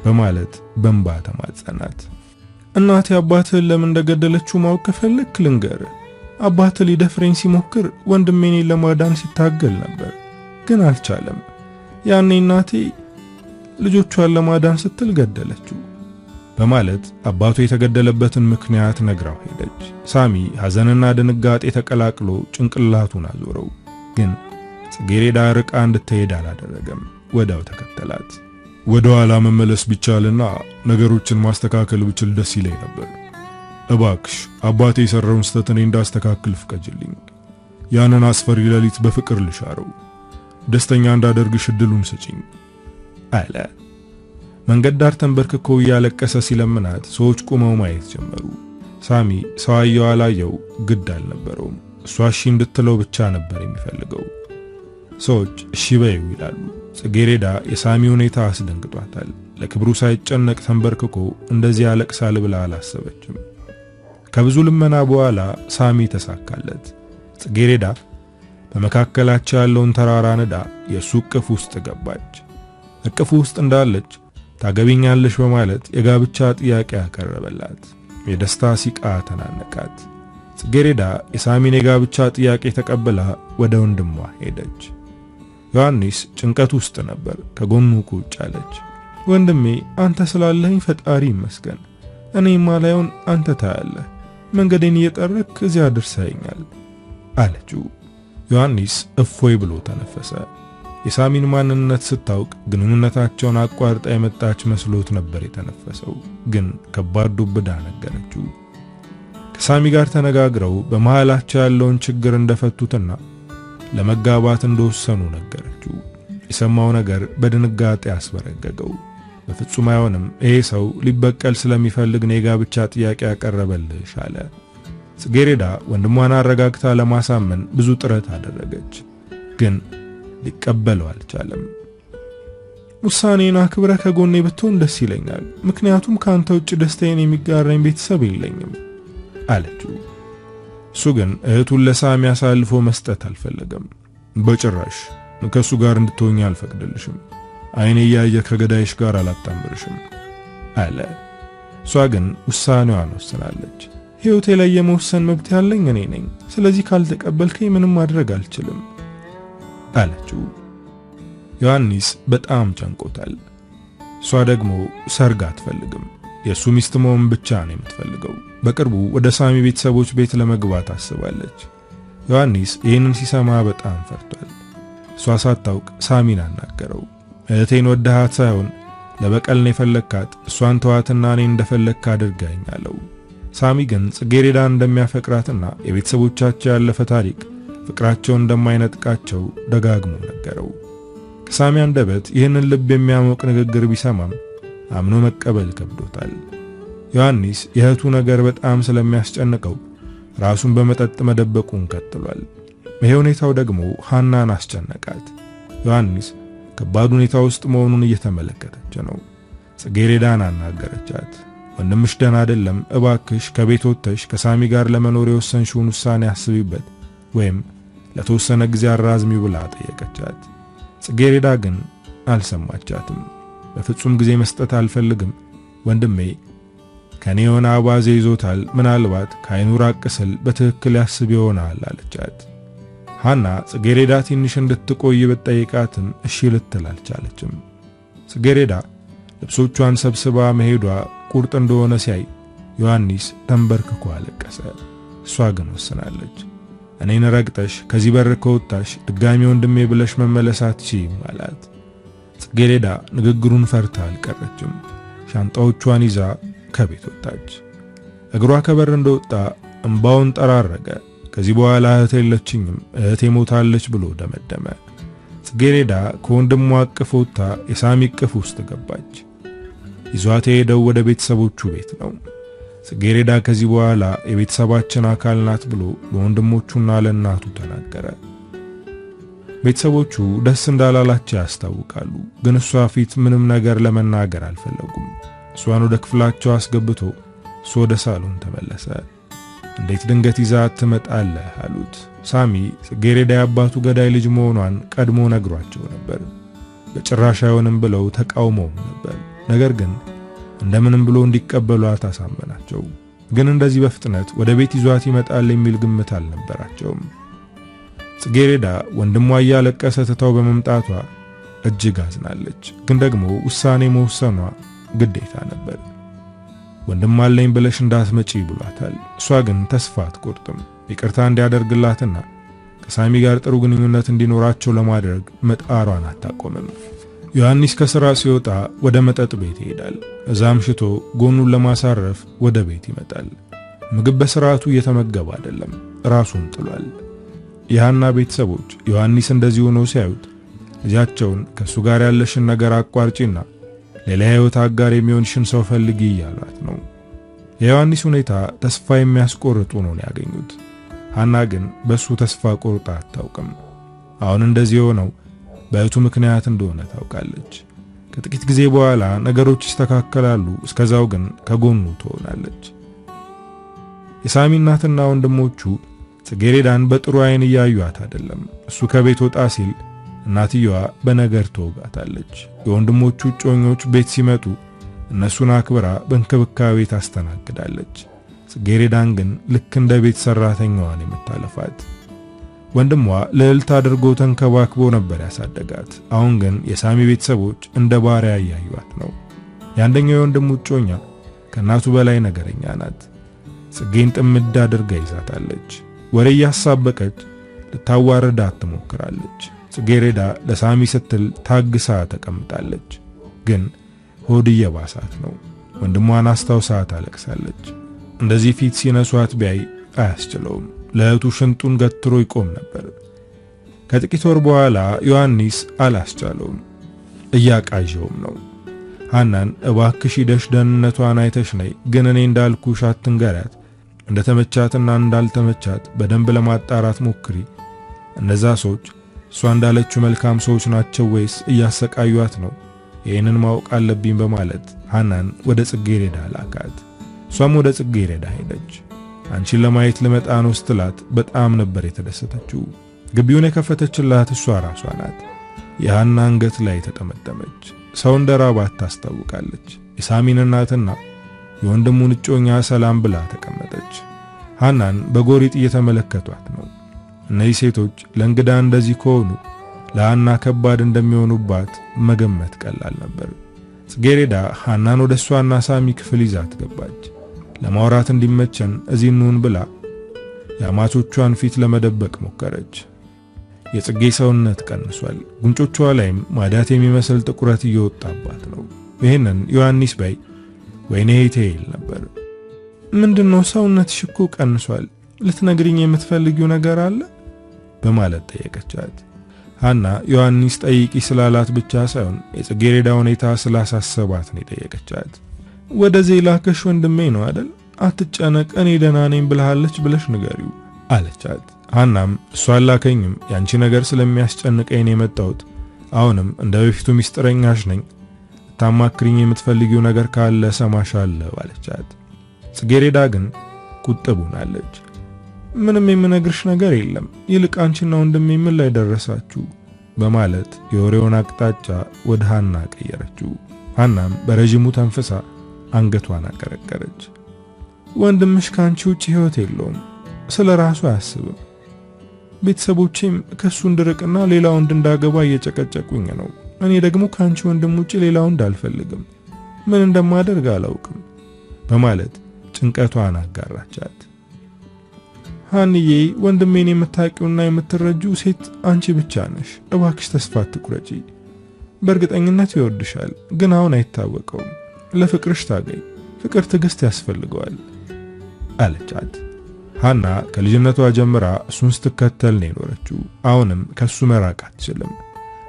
በማለት በእንባ ተማጸናት። እናቴ አባትህን ለምን እንደገደለችው ማወቅ ከፈለክ ልንገር። አባትህ ሊደፍረኝ ሲሞክር ወንድሜን ለማዳን ሲታገል ነበር፣ ግን አልቻለም። ያኔ እናቴ ልጆቿን ለማዳን ስትል ገደለችው በማለት አባቱ የተገደለበትን ምክንያት ነግራው ሄደች። ሳሚ ሐዘንና ድንጋጤ ተቀላቅሎ ጭንቅላቱን አዞረው። ግን ጽጌሬዳ ርቃ እንድትሄድ አላደረገም። ወዳው ተከተላት። ወደ ኋላ መመለስ ቢቻልና ነገሮችን ማስተካከል ብችል ደስ ይለኝ ነበር። እባክሽ አባቴ የሰራውን ስህተት እኔ እንዳስተካክል ፍቀጅልኝ። ያንን አስፈሪ ሌሊት በፍቅር ልሻረው፣ ደስተኛ እንዳደርግሽ እድሉን ስጪኝ አለ። መንገድ ዳር ተንበርክኮ ያለቀሰ ሲለምናት ሰዎች ቆመው ማየት ጀመሩ። ሳሚ ሰዋየው አላየው ግድ አልነበረውም። እሷ እሺ እንድትለው ብቻ ነበር የሚፈልገው። ሰዎች እሺ በይው ይላሉ። ጽጌሬዳ የሳሚ ሁኔታ አስደንግጧታል። ለክብሩ ሳይጨነቅ ተንበርክኮ እንደዚህ ያለቅሳል ብላ አላሰበችም። ከብዙ ልመና በኋላ ሳሚ ተሳካለት። ጽጌሬዳ በመካከላቸው ያለውን ተራራ ንዳ የሱ እቅፍ ውስጥ ገባች። እቅፍ ውስጥ እንዳለች ታገቢኛለሽ በማለት የጋብቻ ጥያቄ ያቀረበላት። የደስታ ሲቃ ተናነቃት። ጽጌሬዳ የሳሚን የጋብቻ ጥያቄ ተቀብላ ወደ ወንድሟ ሄደች። ዮሐንስ ጭንቀት ውስጥ ነበር። ከጎኑ ቁጭ አለች። ወንድሜ አንተ ስላለኝ ፈጣሪ ይመስገን። እኔ ማላየውን አንተ ታያለህ። መንገዴን እየጠረክ እዚያ አድርሰኸኛል አለችው። ዮሐንስ እፎይ ብሎ ተነፈሰ። የሳሚን ማንነት ስታውቅ ግንኙነታቸውን አቋርጣ የመጣች መስሎት ነበር የተነፈሰው። ግን ከባድ ዱብዳ ነገረችው። ከሳሚ ጋር ተነጋግረው በመሃላቸው ያለውን ችግር እንደፈቱትና ለመጋባት እንደወሰኑ ነገረችው። የሰማው ነገር በድንጋጤ አስበረገገው። በፍጹም አይሆንም፣ ይሄ ሰው ሊበቀል ስለሚፈልግ ነው የጋብቻ ጥያቄ ያቀረበልሽ አለ። ጽጌሬዳ ወንድሟን አረጋግታ ለማሳመን ብዙ ጥረት አደረገች፣ ግን ሊቀበለው አልቻለም። ውሳኔን አክብረህ ከጎኔ ብትሆን ደስ ይለኛል፣ ምክንያቱም ካንተ ውጭ ደስታዬን የሚጋራኝ ቤተሰብ የለኝም አለችው። እሱ ግን እህቱን ለሳሚ አሳልፎ መስጠት አልፈለገም። በጭራሽ ከሱ ጋር እንድትሆኚ አልፈቅድልሽም፣ አይኔ ያየ ከገዳይሽ ጋር አላጣምርሽም አለ። እሷ ግን ውሳኔዋን ወስናለች። ሕይወቴ ላይ የመወሰን መብት ያለኝ እኔ ነኝ፣ ስለዚህ ካልተቀበልከኝ ምንም ማድረግ አልችልም አለችው። ዮሐንስ በጣም ጨንቆታል። እሷ ደግሞ ሰርግ አትፈልግም፣ የሱ ሚስት መሆን ብቻ ነው የምትፈልገው። በቅርቡ ወደ ሳሚ ቤተሰቦች ቤት ለመግባት አስባለች። ዮሐንስ ይህንን ሲሰማ በጣም ፈርቷል። እሷ ሳታውቅ ሳሚን አናገረው። እህቴን ወደሃት ሳይሆን ለበቀል ነው የፈለካት፣ እሷን ተዋትና እኔ እንደፈለካ አድርጋኝ አለው። ሳሚ ግን ጽጌሬዳን እንደሚያፈቅራትና የቤተሰቦቻቸው ያለፈ ታሪክ ፍቅራቸውን እንደማይነጥቃቸው ደጋግሞ ነገረው። ከሳሚ አንደበት ይህንን ልብ የሚያሞቅ ንግግር ቢሰማም አምኖ መቀበል ከብዶታል። ዮሐንስ የእህቱ ነገር በጣም ስለሚያስጨንቀው ራሱን በመጠጥ መደበቁን ቀጥሏል። ይሄ ሁኔታው ደግሞ ሃናን አስጨነቃት። ዮሐንስ ከባድ ሁኔታ ውስጥ መሆኑን እየተመለከተች ነው። ጽጌሬዳን አናገረቻት። ወንድምሽ ደህና አይደለም፣ እባክሽ ከቤት ወጥተሽ ከሳሚ ጋር ለመኖር የወሰንሽውን ውሳኔ አስቢበት ወይም ለተወሰነ ጊዜ አራዝሚው ብላ ጠየቀቻት። ጽጌሬዳ ግን አልሰማቻትም። በፍጹም ጊዜ መስጠት አልፈልግም፣ ወንድሜ ከኔ የሆነ አባዜ ይዞታል፣ ምናልባት ከአይኑ ራቅ ስል በትክክል ያስብ ይሆናል አለቻት። ሃና ጽጌሬዳ ትንሽ እንድትቆይ ብትጠይቃትም እሺ ልትል አልቻለችም። ጽጌሬዳ ልብሶቿን ሰብስባ መሄዷ ቁርጥ እንደሆነ ሲያይ ዮሐንስ ተንበርክኮ አለቀሰ። እሷ ግን ወስናለች። እኔን ረግጠሽ ከዚህ በር ከወጣሽ ድጋሚ ወንድሜ ብለሽ መመለስ አትችይም አላት። ጽጌሬዳ ንግግሩን ፈርታ አልቀረችም። ሻንጣዎቿን ይዛ ከቤት ወጣች። እግሯ ከበር እንደወጣ እንባውን ጠራረገ። ከዚህ በኋላ እህት የለችኝም፣ እህቴ ሞታለች ብሎ ደመደመ። ጽጌሬዳ ከወንድሟ እቅፍ ወጥታ የሳሚ እቅፍ ውስጥ ገባች። ይዟት የሄደው ወደ ቤተሰቦቹ ቤት ነው። ጽጌሬዳ ከዚህ በኋላ የቤተሰባችን አካል ናት ብሎ ለወንድሞቹና ለእናቱ ተናገረ። ቤተሰቦቹ ደስ እንዳላላቸው ያስታውቃሉ፣ ግን እሷ ፊት ምንም ነገር ለመናገር አልፈለጉም። እሷን ወደ ክፍላቸው አስገብቶ እሱ ወደ ሳሎን ተመለሰ። እንዴት ድንገት ይዛት ትመጣለህ አሉት። ሳሚ ጽጌሬዳ የአባቱ ገዳይ ልጅ መሆኗን ቀድሞ ነግሯቸው ነበር። በጭራሽ አይሆንም ብለው ተቃውመው ነበር። ነገር ግን እንደምንም ብሎ እንዲቀበሏት አሳመናቸው። ግን እንደዚህ በፍጥነት ወደ ቤት ይዟት ይመጣል የሚል ግምት አልነበራቸውም። ጽጌሬዳ ወንድሟ እያለቀሰ ትታው በመምጣቷ እጅግ አዝናለች። ግን ደግሞ ውሳኔ መወሰኗ ግዴታ ነበር። ወንድም አለኝ ብለሽ እንዳትመጪ ብሏታል። እሷ ግን ተስፋ አትቆርጥም። ይቅርታ እንዲያደርግላትና ከሳሚ ጋር ጥሩ ግንኙነት እንዲኖራቸው ለማድረግ መጣሯን አታቆምም። ዮሐንስ ከሥራ ሲወጣ ወደ መጠጥ ቤት ይሄዳል። እዛም ሽቶ ጎኑን ለማሳረፍ ወደ ቤት ይመጣል። ምግብ በስርዓቱ እየተመገበ አይደለም፣ ራሱን ጥሏል። የሃና ቤተሰቦች ዮሐንስ እንደዚህ ሆኖ ሲያዩት ልጃቸውን ከሱ ጋር ያለሽን ነገር አቋርጪና ሌላ ሕይወት አጋር የሚሆንሽን ሰው ፈልጊ እያሏት ነው። የዮሐንስ ሁኔታ ተስፋ የሚያስቆርጥ ሆኖ ነው ያገኙት። ሃና ግን በሱ ተስፋ ቆርጣ አታውቅም። አሁን እንደዚህ ሆነው በእህቱ ምክንያት እንደሆነ ታውቃለች። ከጥቂት ጊዜ በኋላ ነገሮች ይስተካከላሉ። እስከዛው ግን ከጎኑ ትሆናለች። የሳሚ እናትና ወንድሞቹ ጽጌረዳን በጥሩ አይን ያዩአት አይደለም። እሱ ከቤት ወጣ ሲል እናትየዋ በነገር ተወጋታለች። የወንድሞቹ ጮኞች ቤት ሲመጡ እነሱን አክብራ በእንክብካቤ ታስተናግዳለች። ጽጌረዳን ግን ልክ እንደ ቤት ሰራተኛዋን የምታለፋት። ወንድሟ ልዕልት አድርጎ ተንከባክቦ ነበር ያሳደጋት። አሁን ግን የሳሚ ቤተሰቦች እንደ ባሪያ ያዩአት ነው። የአንደኛው የወንድሙ ጮኛ ከእናቱ በላይ ነገረኛ ናት። ጽጌን ጥምድ አድርጋ ይዛታለች። ወሬ ያሳበቀች ልታዋርዳት ትሞክራለች። ጽጌረዳ ለሳሚ ስትል ታግሳ ተቀምጣለች። ግን ሆድ እየባሳት ነው። ወንድሟን አስታውሳ ታለቅሳለች። እንደዚህ ፊት ሲነሷት ቢያይ አያስችለውም። ለእህቱ ሽንጡን ገትሮ ይቆም ነበር። ከጥቂት ወር በኋላ ዮሐንስ አላስቻለውም። እያቃዠውም ነው። ሐናን እባክሽ ሂደሽ ደህንነቷን አይተሽ ነይ፣ ግን እኔ እንዳልኩሽ አትንገሪያት። እንደተመቻትና እንዳልተመቻት በደንብ ለማጣራት ሞክሪ። እነዛ ሰዎች እሷ እንዳለችው መልካም ሰዎች ናቸው ወይስ እያሰቃዩአት ነው? ይህንን ማወቅ አለብኝ በማለት ሐናን ወደ ጽጌረዳ ላካት። እሷም ወደ ጽጌረዳ ሄደች። አንቺን ለማየት ልመጣ ነው ስትላት በጣም ነበር የተደሰተችው። ግቢውን የከፈተችላት እሷ ራሷ ናት። የሐና አንገት ላይ ተጠመጠመች። ሰው እንደራባት ታስታውቃለች። የሳሚን እናትና የወንድሙን እጮኛ ሰላም ብላ ተቀመጠች። ሐናን በጎሪጥ እየተመለከቷት ነው። እነዚህ ሴቶች ለእንግዳ እንደዚህ ከሆኑ ለሐና ከባድ እንደሚሆኑባት መገመት ቀላል ነበር። ጽጌረዳ ሐናን ወደ እሷና ሳሚ ክፍል ይዛት ገባች። ለማውራት እንዲመቸን እዚህ እንሁን ብላ የአማቾቿን ፊት ለመደበቅ ሞከረች። የጽጌ ሰውነት ቀንሷል። ጉንጮቿ ላይም ማዳት የሚመስል ጥቁረት እየወጣባት ነው። ይህንን ዮሐንስ ባይ ወይኔ ይል ነበር። ምንድነው ሰውነትሽ እኮ ቀንሷል፣ ልትነግሪኝ የምትፈልጊው ነገር አለ? በማለት ጠየቀቻት። ሐና ዮሐንስ ጠይቂ ስላላት ብቻ ሳይሆን የጽጌረዳ ሁኔታ ስላሳሰባት ነው የጠየቀቻት። ወደዚህ ላከሽ ወንድሜ ነው አይደል? አትጨነቅ፣ እኔ ደህና ነኝ ብለሃለች ብለሽ ንገሪው አለቻት። ሐናም እሷ አላከኝም፣ ያንቺ ነገር ስለሚያስጨንቀኝ ነው የመጣሁት። አሁንም እንደ በፊቱ ሚስጥረኛሽ ነኝ፣ ታማክሪኝ የምትፈልጊው ነገር ካለ ሰማሻለሁ አለቻት። ጽጌረዳ ግን ቁጥቡናለች። ምንም የምነግርሽ ነገር የለም፣ ይልቅ አንቺና ወንድሜ ምን ላይ ደረሳችሁ በማለት የወሬውን አቅጣጫ ወደ ሐና ቀየረችው። ሐናም በረጅሙ ተንፍሳ አንገቷን አቀረቀረች። ወንድምሽ ካንቺ ውጪ ህይወት የለውም፣ ስለ ራሱ አያስብም። ቤተሰቦቼም ከሱ እንድርቅና ሌላ ወንድ እንዳገባ እየጨቀጨቁኝ ነው። እኔ ደግሞ ካንቺ ወንድም ውጪ ሌላ ወንድ አልፈልግም፣ ምን እንደማደርግ አላውቅም በማለት ጭንቀቷን አጋራቻት። ሐንዬ ወንድሜን የምታውቂውና የምትረጂው ሴት አንቺ ብቻ ነሽ። እባክሽ ተስፋ አትቁረጪ። በእርግጠኝነት ይወድሻል፣ ግን አሁን አይታወቀውም። ለፍቅርሽ ታገይ። ፍቅር ትዕግስት ያስፈልገዋል አለቻት። ሐና ከልጅነቷ ጀምራ እሱን ስትከተል ነው የኖረችው። አሁንም ከሱ መራቅ አትችልም።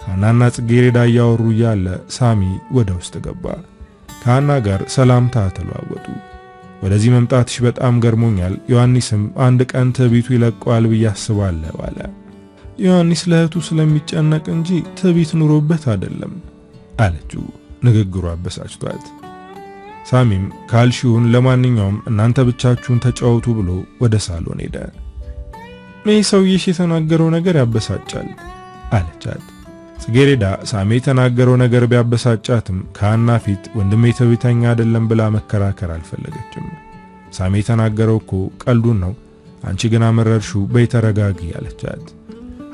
ሐናና ጽጌረዳ እያወሩ እያለ ሳሚ ወደ ውስጥ ገባ። ከሐና ጋር ሰላምታ ተለዋወጡ። ወደዚህ መምጣትሽ በጣም ገርሞኛል። ዮሐንስም አንድ ቀን ትዕቢቱ ይለቀዋል ብዬ አስባለሁ አለ። ዮሐንስ ለእህቱ ስለሚጨነቅ እንጂ ትዕቢት ኑሮበት አይደለም አለችው። ንግግሩ አበሳጭቷት። ሳሚም ካልሽውን ለማንኛውም እናንተ ብቻችሁን ተጫወቱ ብሎ ወደ ሳሎን ሄደ። ይህ ሰውዬሽ የተናገረው ነገር ያበሳጫል አለቻት። ጽጌረዳ ሳሚ የተናገረው ነገር ቢያበሳጫትም ከሐና ፊት ወንድሜ ትዕቢተኛ አይደለም ብላ መከራከር አልፈለገችም። ሳሚ የተናገረው እኮ ቀልዱን ነው፣ አንቺ ግን አመረርሽው፣ በይ ተረጋጊ አለቻት።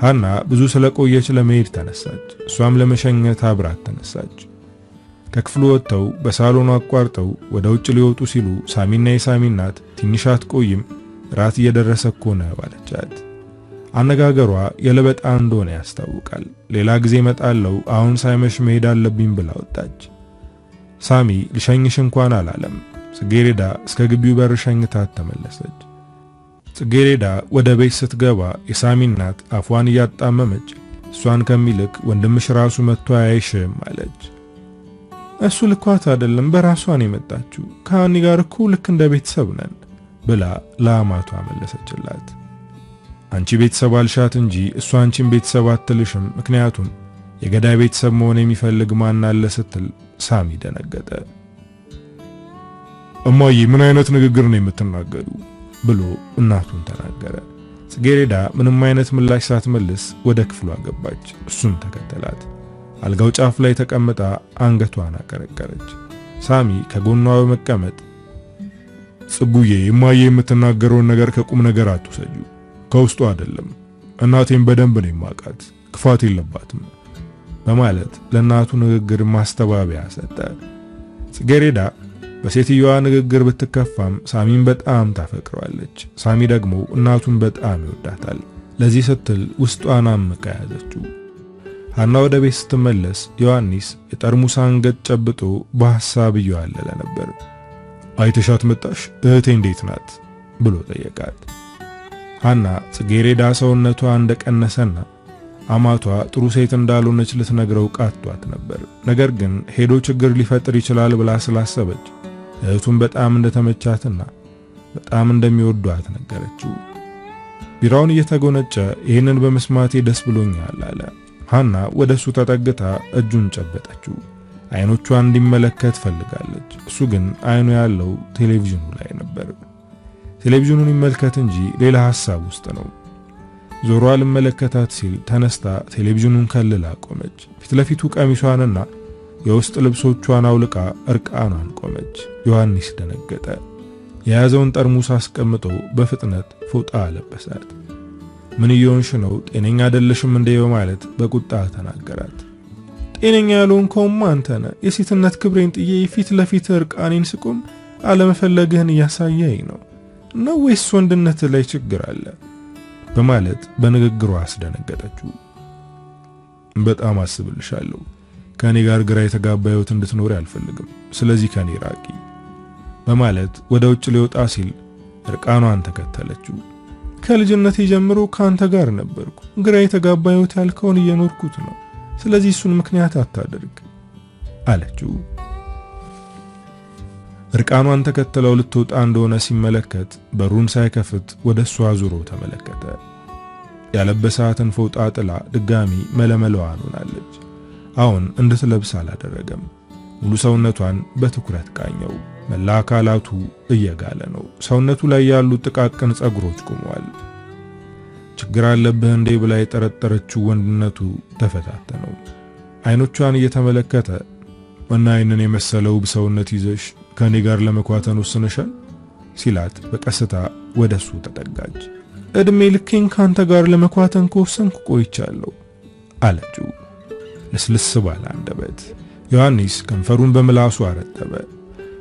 ሐና ብዙ ስለቆየች ለመሄድ ተነሳች። እሷም ለመሸኘት አብራት ተነሳች። ከክፍሉ ወጥተው በሳሎኑ አቋርጠው ወደ ውጭ ሊወጡ ሲሉ ሳሚና የሳሚ እናት ትንሽ አትቆይም፣ ራት እየደረሰ እኮ ነው አለቻት። አነጋገሯ የለበጣ እንደሆነ ያስታውቃል። ሌላ ጊዜ እመጣለሁ፣ አሁን ሳይመሽ መሄድ አለብኝ ብላ ወጣች። ሳሚ ልሸኝሽ እንኳን አላለም። ጽጌረዳ እስከ ግቢው በር ሸኝታት ተመለሰች። ጽጌረዳ ወደ ቤት ስትገባ የሳሚ እናት አፏን እያጣመመች እሷን ከሚልክ ወንድምሽ ራሱ መጥቶ አያይሽም አለች። እሱ ልኳት አይደለም፣ በራሷን የመጣችው ከሐኒ ጋር እኮ ልክ እንደ ቤተሰብ ነን ብላ ለአማቷ መለሰችላት። አንቺ ቤተሰብ አልሻት እንጂ እሷ አንቺን ቤተሰብ አትልሽም፣ ምክንያቱም የገዳይ ቤተሰብ መሆን የሚፈልግ ማን አለ ስትል ሳሚ ደነገጠ። እማዬ ምን አይነት ንግግር ነው የምትናገሩ ብሎ እናቱን ተናገረ። ጽጌረዳ ምንም አይነት ምላሽ ሳትመልስ ወደ ክፍሏ ገባች። እሱም ተከተላት። አልጋው ጫፍ ላይ ተቀምጣ አንገቷን አቀረቀረች። ሳሚ ከጎኗ በመቀመጥ ጽቡዬ እማዬ የምትናገረውን ነገር ከቁም ነገር አትውሰጂው፣ ከውስጡ አይደለም። እናቴን በደንብ ነው የማውቃት፣ ክፋት የለባትም በማለት ለእናቱ ንግግር ማስተባበያ ሰጠ። ጽጌረዳ በሴትዮዋ ንግግር ብትከፋም ሳሚን በጣም ታፈቅረዋለች። ሳሚ ደግሞ እናቱን በጣም ይወዳታል። ለዚህ ስትል ውስጧን አምቃ ያዘችው። ሐና ወደ ቤት ስትመለስ ዮሐንስ የጠርሙስ አንገት ጨብጦ በሐሳብ እየዋለለ ነበር። አይተሻት መጣሽ? እህቴ እንዴት ናት ብሎ ጠየቃት። ሐና ጽጌረዳ ሰውነቷ እንደቀነሰና አማቷ ጥሩ ሴት እንዳልሆነች ልትነግረው ቃቷት ነበር። ነገር ግን ሄዶ ችግር ሊፈጥር ይችላል ብላ ስላሰበች እህቱን በጣም እንደተመቻትና በጣም እንደሚወዷት ነገረችው። ቢራውን እየተጎነጨ ይህንን በመስማቴ ደስ ብሎኛል አለ። ሐና ወደሱ ተጠግታ እጁን ጨበጠችው። አይኖቿን እንዲመለከት ፈልጋለች። እሱ ግን አይኑ ያለው ቴሌቪዥኑ ላይ ነበር። ቴሌቪዥኑን ይመልከት እንጂ ሌላ ሐሳብ ውስጥ ነው። ዞሮ አልመለከታት ሲል ተነስታ ቴሌቪዥኑን ከልላ ቆመች። ፊት ለፊቱ ቀሚሷንና የውስጥ ልብሶቿን አውልቃ እርቃኗን ቆመች። ዮሐንስ ደነገጠ። የያዘውን ጠርሙስ አስቀምጦ በፍጥነት ፎጣ አለበሳት። ምን እየሆንሽ ነው? ጤነኛ አይደለሽም እንዴ? በማለት በቁጣ ተናገራት። ጤነኛ ያልሆንከውማ አንተ ነህ። የሴትነት ክብሬን ጥዬ ፊት ለፊት እርቃኔን ስቆም አለመፈለግህን እያሳየኝ ነው ወይስ ወንድነት ላይ ችግር አለ? በማለት በንግግሯ አስደነገጠችው። በጣም አስብልሻለሁ። ከኔ ጋር ግራ የተጋባ ሕይወት እንድትኖር አልፈልግም። ስለዚህ ከኔ ራቂ በማለት ወደ ውጭ ሊወጣ ሲል እርቃኗን ተከተለችው። ከልጅነቴ ጀምሮ ካንተ ጋር ነበርኩ። ግራ የተጋባ ሕይወት ያልከውን እየኖርኩት ነው። ስለዚህ እሱን ምክንያት አታደርግ አለችው። እርቃኗን ተከተለው ልትወጣ እንደሆነ ሲመለከት በሩን ሳይከፍት ወደሷ ዙሮ ተመለከተ። ያለበሳትን ፎጣ ጥላ ድጋሚ መለመለዋን ሆናለች። አሁን እንድትለብስ አላደረገም። ሙሉ ሰውነቷን በትኩረት ቃኘው። መላ አካላቱ እየጋለ ነው። ሰውነቱ ላይ ያሉት ጥቃቅን ጸጉሮች ቆመዋል። ችግር አለብህ እንዴ ብላ የጠረጠረችው ወንድነቱ ተፈታተነው። አይኖቿን እየተመለከተ እና አይንን የመሰለው ሰውነት ይዘሽ ከኔ ጋር ለመኳተን ወስነሻል ሲላት በቀስታ ወደሱ ተጠጋች። እድሜ ልኬን ካንተ ጋር ለመኳተን ከወሰንኩ ቆይቻለሁ አለችው ለስልስ ባለ አንደበት። ዮሐንስ ከንፈሩን በምላሱ አረጠበ።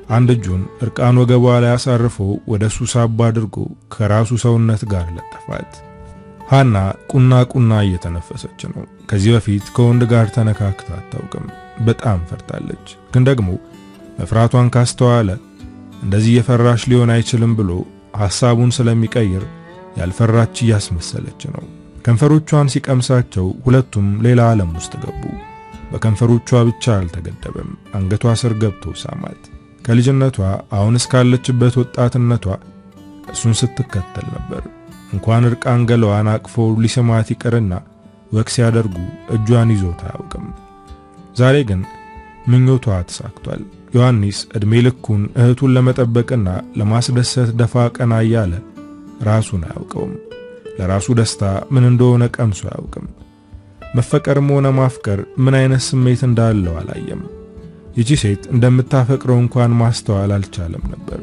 አንድ እጁን እርቃን ወገቧ ላይ አሳርፎ ወደሱ ሳብ አድርጎ ከራሱ ሰውነት ጋር ለጠፋት። ሐና ቁና እየተነፈሰች ነው። ከዚህ በፊት ከወንድ ጋር ተነካክታ አታውቅም። በጣም ፈርታለች። ግን ደግሞ መፍራቷን ካስተዋለ እንደዚህ የፈራሽ ሊሆን አይችልም ብሎ ሐሳቡን ስለሚቀይር ያልፈራች እያስመሰለች ነው። ከንፈሮቿን ሲቀምሳቸው ሁለቱም ሌላ ዓለም ውስጥ ገቡ። በከንፈሮቿ ብቻ አልተገደበም። አንገቷ ስር ገብቶ ሳማት። ከልጅነቷ አሁን እስካለችበት ወጣትነቷ እሱን ስትከተል ነበር። እንኳን እርቃን ገላዋን አቅፎ ሊስማት ይቅርና ወክ ሲያደርጉ እጇን ይዞት አያውቅም። ዛሬ ግን ምኞቷ ተሳክቷል። ዮሐንስ እድሜ ልኩን እህቱን ለመጠበቅና ለማስደሰት ደፋ ቀና እያለ ራሱን አያውቀውም። ለራሱ ደስታ ምን እንደሆነ ቀምሶ አያውቅም። መፈቀርም ሆነ ማፍቀር ምን አይነት ስሜት እንዳለው አላየም። ይቺ ሴት እንደምታፈቅረው እንኳን ማስተዋል አልቻለም ነበር።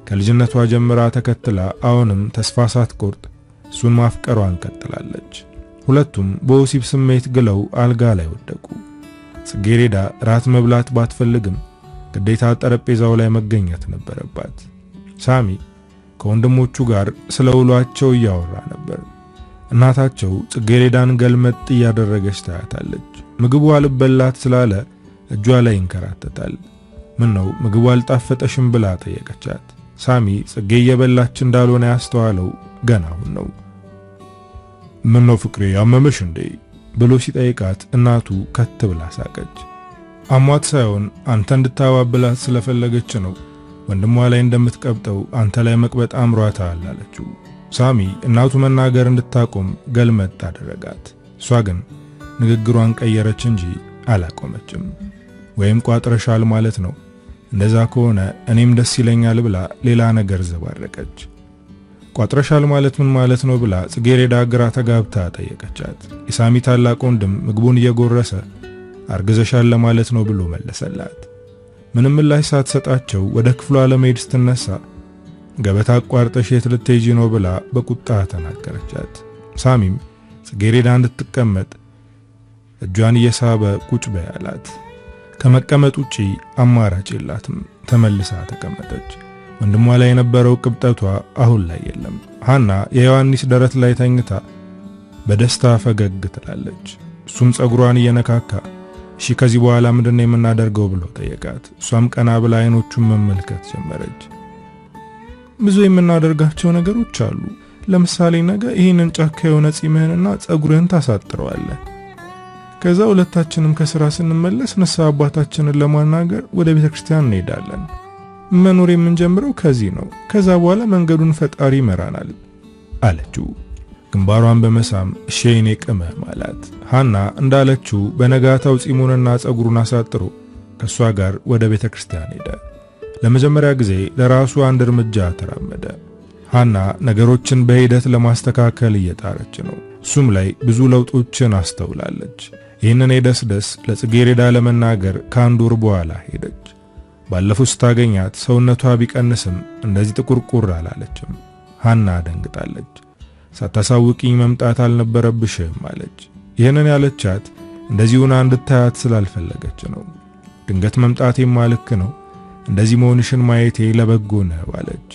ከልጅነቷ ጀምራ ተከትላ አሁንም ተስፋ ሳትቆርጥ እሱን ማፍቀሯን ቀጥላለች። ሁለቱም በወሲብ ስሜት ግለው አልጋ ላይ ወደቁ። ጽጌረዳ ራት መብላት ባትፈልግም ግዴታ ጠረጴዛው ላይ መገኘት ነበረባት። ሳሚ ከወንድሞቹ ጋር ስለ ውሏቸው እያወራ ነበር። እናታቸው ጽጌረዳን ገልመጥ እያደረገች ታያታለች። ምግቡ አልበላት ስላለ እጇ ላይ ይንከራተታል። ምን ነው ምግቡ አልጣፈጠሽም ብላ ጠየቀቻት። ሳሚ ጽጌ እየበላች እንዳልሆነ ያስተዋለው ገና አሁን ነው። ምን ነው ፍቅሬ አመመሽ እንዴ ብሎ ሲጠይቃት እናቱ ከት ብላ ሳቀች። አሟት ሳይሆን አንተ እንድታባብላት ስለፈለገች ነው። ወንድሟ ላይ እንደምትቀብጠው አንተ ላይ መቅበጥ አምሯታል አለችው። ሳሚ እናቱ መናገር እንድታቆም ገልመጥ አደረጋት። እሷ ግን ንግግሯን ቀየረች እንጂ አላቆመችም። ወይም ቋጥረሻል ማለት ነው። እንደዛ ከሆነ እኔም ደስ ይለኛል ብላ ሌላ ነገር ዘባረቀች። ቋጥረሻል ማለት ምን ማለት ነው ብላ ጽጌረዳ ግራ ተጋብታ ጠየቀቻት። የሳሚ ታላቅ ወንድም ምግቡን እየጎረሰ አርግዘሻል ለማለት ነው ብሎ መለሰላት። ምንም ምላሽ ሳትሰጣቸው ወደ ክፍሏ ለመሄድ ስትነሳ ገበታ አቋርጠሽ የት ልትሄጂ ነው ብላ በቁጣ ተናገረቻት። ሳሚም ጽጌረዳ እንድትቀመጥ እጇን እየሳበ ቁጭ በይ አላት። ከመቀመጥ ውጪ አማራጭ የላትም። ተመልሳ ተቀመጠች። ወንድሟ ላይ የነበረው ቅብጠቷ አሁን ላይ የለም። ሐና የዮሐንስ ደረት ላይ ተኝታ በደስታ ፈገግ ትላለች። እሱም ጸጉሯን እየነካካ እሺ ከዚህ በኋላ ምንድነው የምናደርገው ብሎ ጠየቃት። እሷም ቀና ብላ አይኖቹን መመልከት ጀመረች። ብዙ የምናደርጋቸው ነገሮች አሉ። ለምሳሌ ነገ ይሄንን ጫካ የሆነ ጺምህንና ጸጉርህን ታሳጥረዋለህ። ከዛ ሁለታችንም ከሥራ ስንመለስ ንስሐ አባታችንን ለማናገር ወደ ቤተክርስቲያን እንሄዳለን። መኖር የምንጀምረው ከዚህ ነው። ከዛ በኋላ መንገዱን ፈጣሪ ይመራናል አለችው። ግንባሯን በመሳም እሺ የኔ ቅመም አላት። ሐና እንዳለችው በነጋታው ጺሙንና ጸጉሩን አሳጥሮ ከሷ ጋር ወደ ቤተክርስቲያን ሄደ። ለመጀመሪያ ጊዜ ለራሱ አንድ እርምጃ ተራመደ። ሐና ነገሮችን በሂደት ለማስተካከል እየጣረች ነው። እሱም ላይ ብዙ ለውጦችን አስተውላለች። ይህንን የደስደስ ለጽጌረዳ ለመናገር ከአንድ ወር በኋላ ሄደች። ባለፈው ስታገኛት ሰውነቷ ቢቀንስም እንደዚህ ጥቁርቁር አላለችም። ሐና ደንግጣለች። ሳታሳውቂኝ መምጣት አልነበረብሽም አለች። ይህንን ያለቻት እንደዚሁና እንድታያት ስላልፈለገች ነው። ድንገት መምጣቴማ ልክ ነው፣ እንደዚህ መሆንሽን ማየቴ ለበጎ ነው አለች።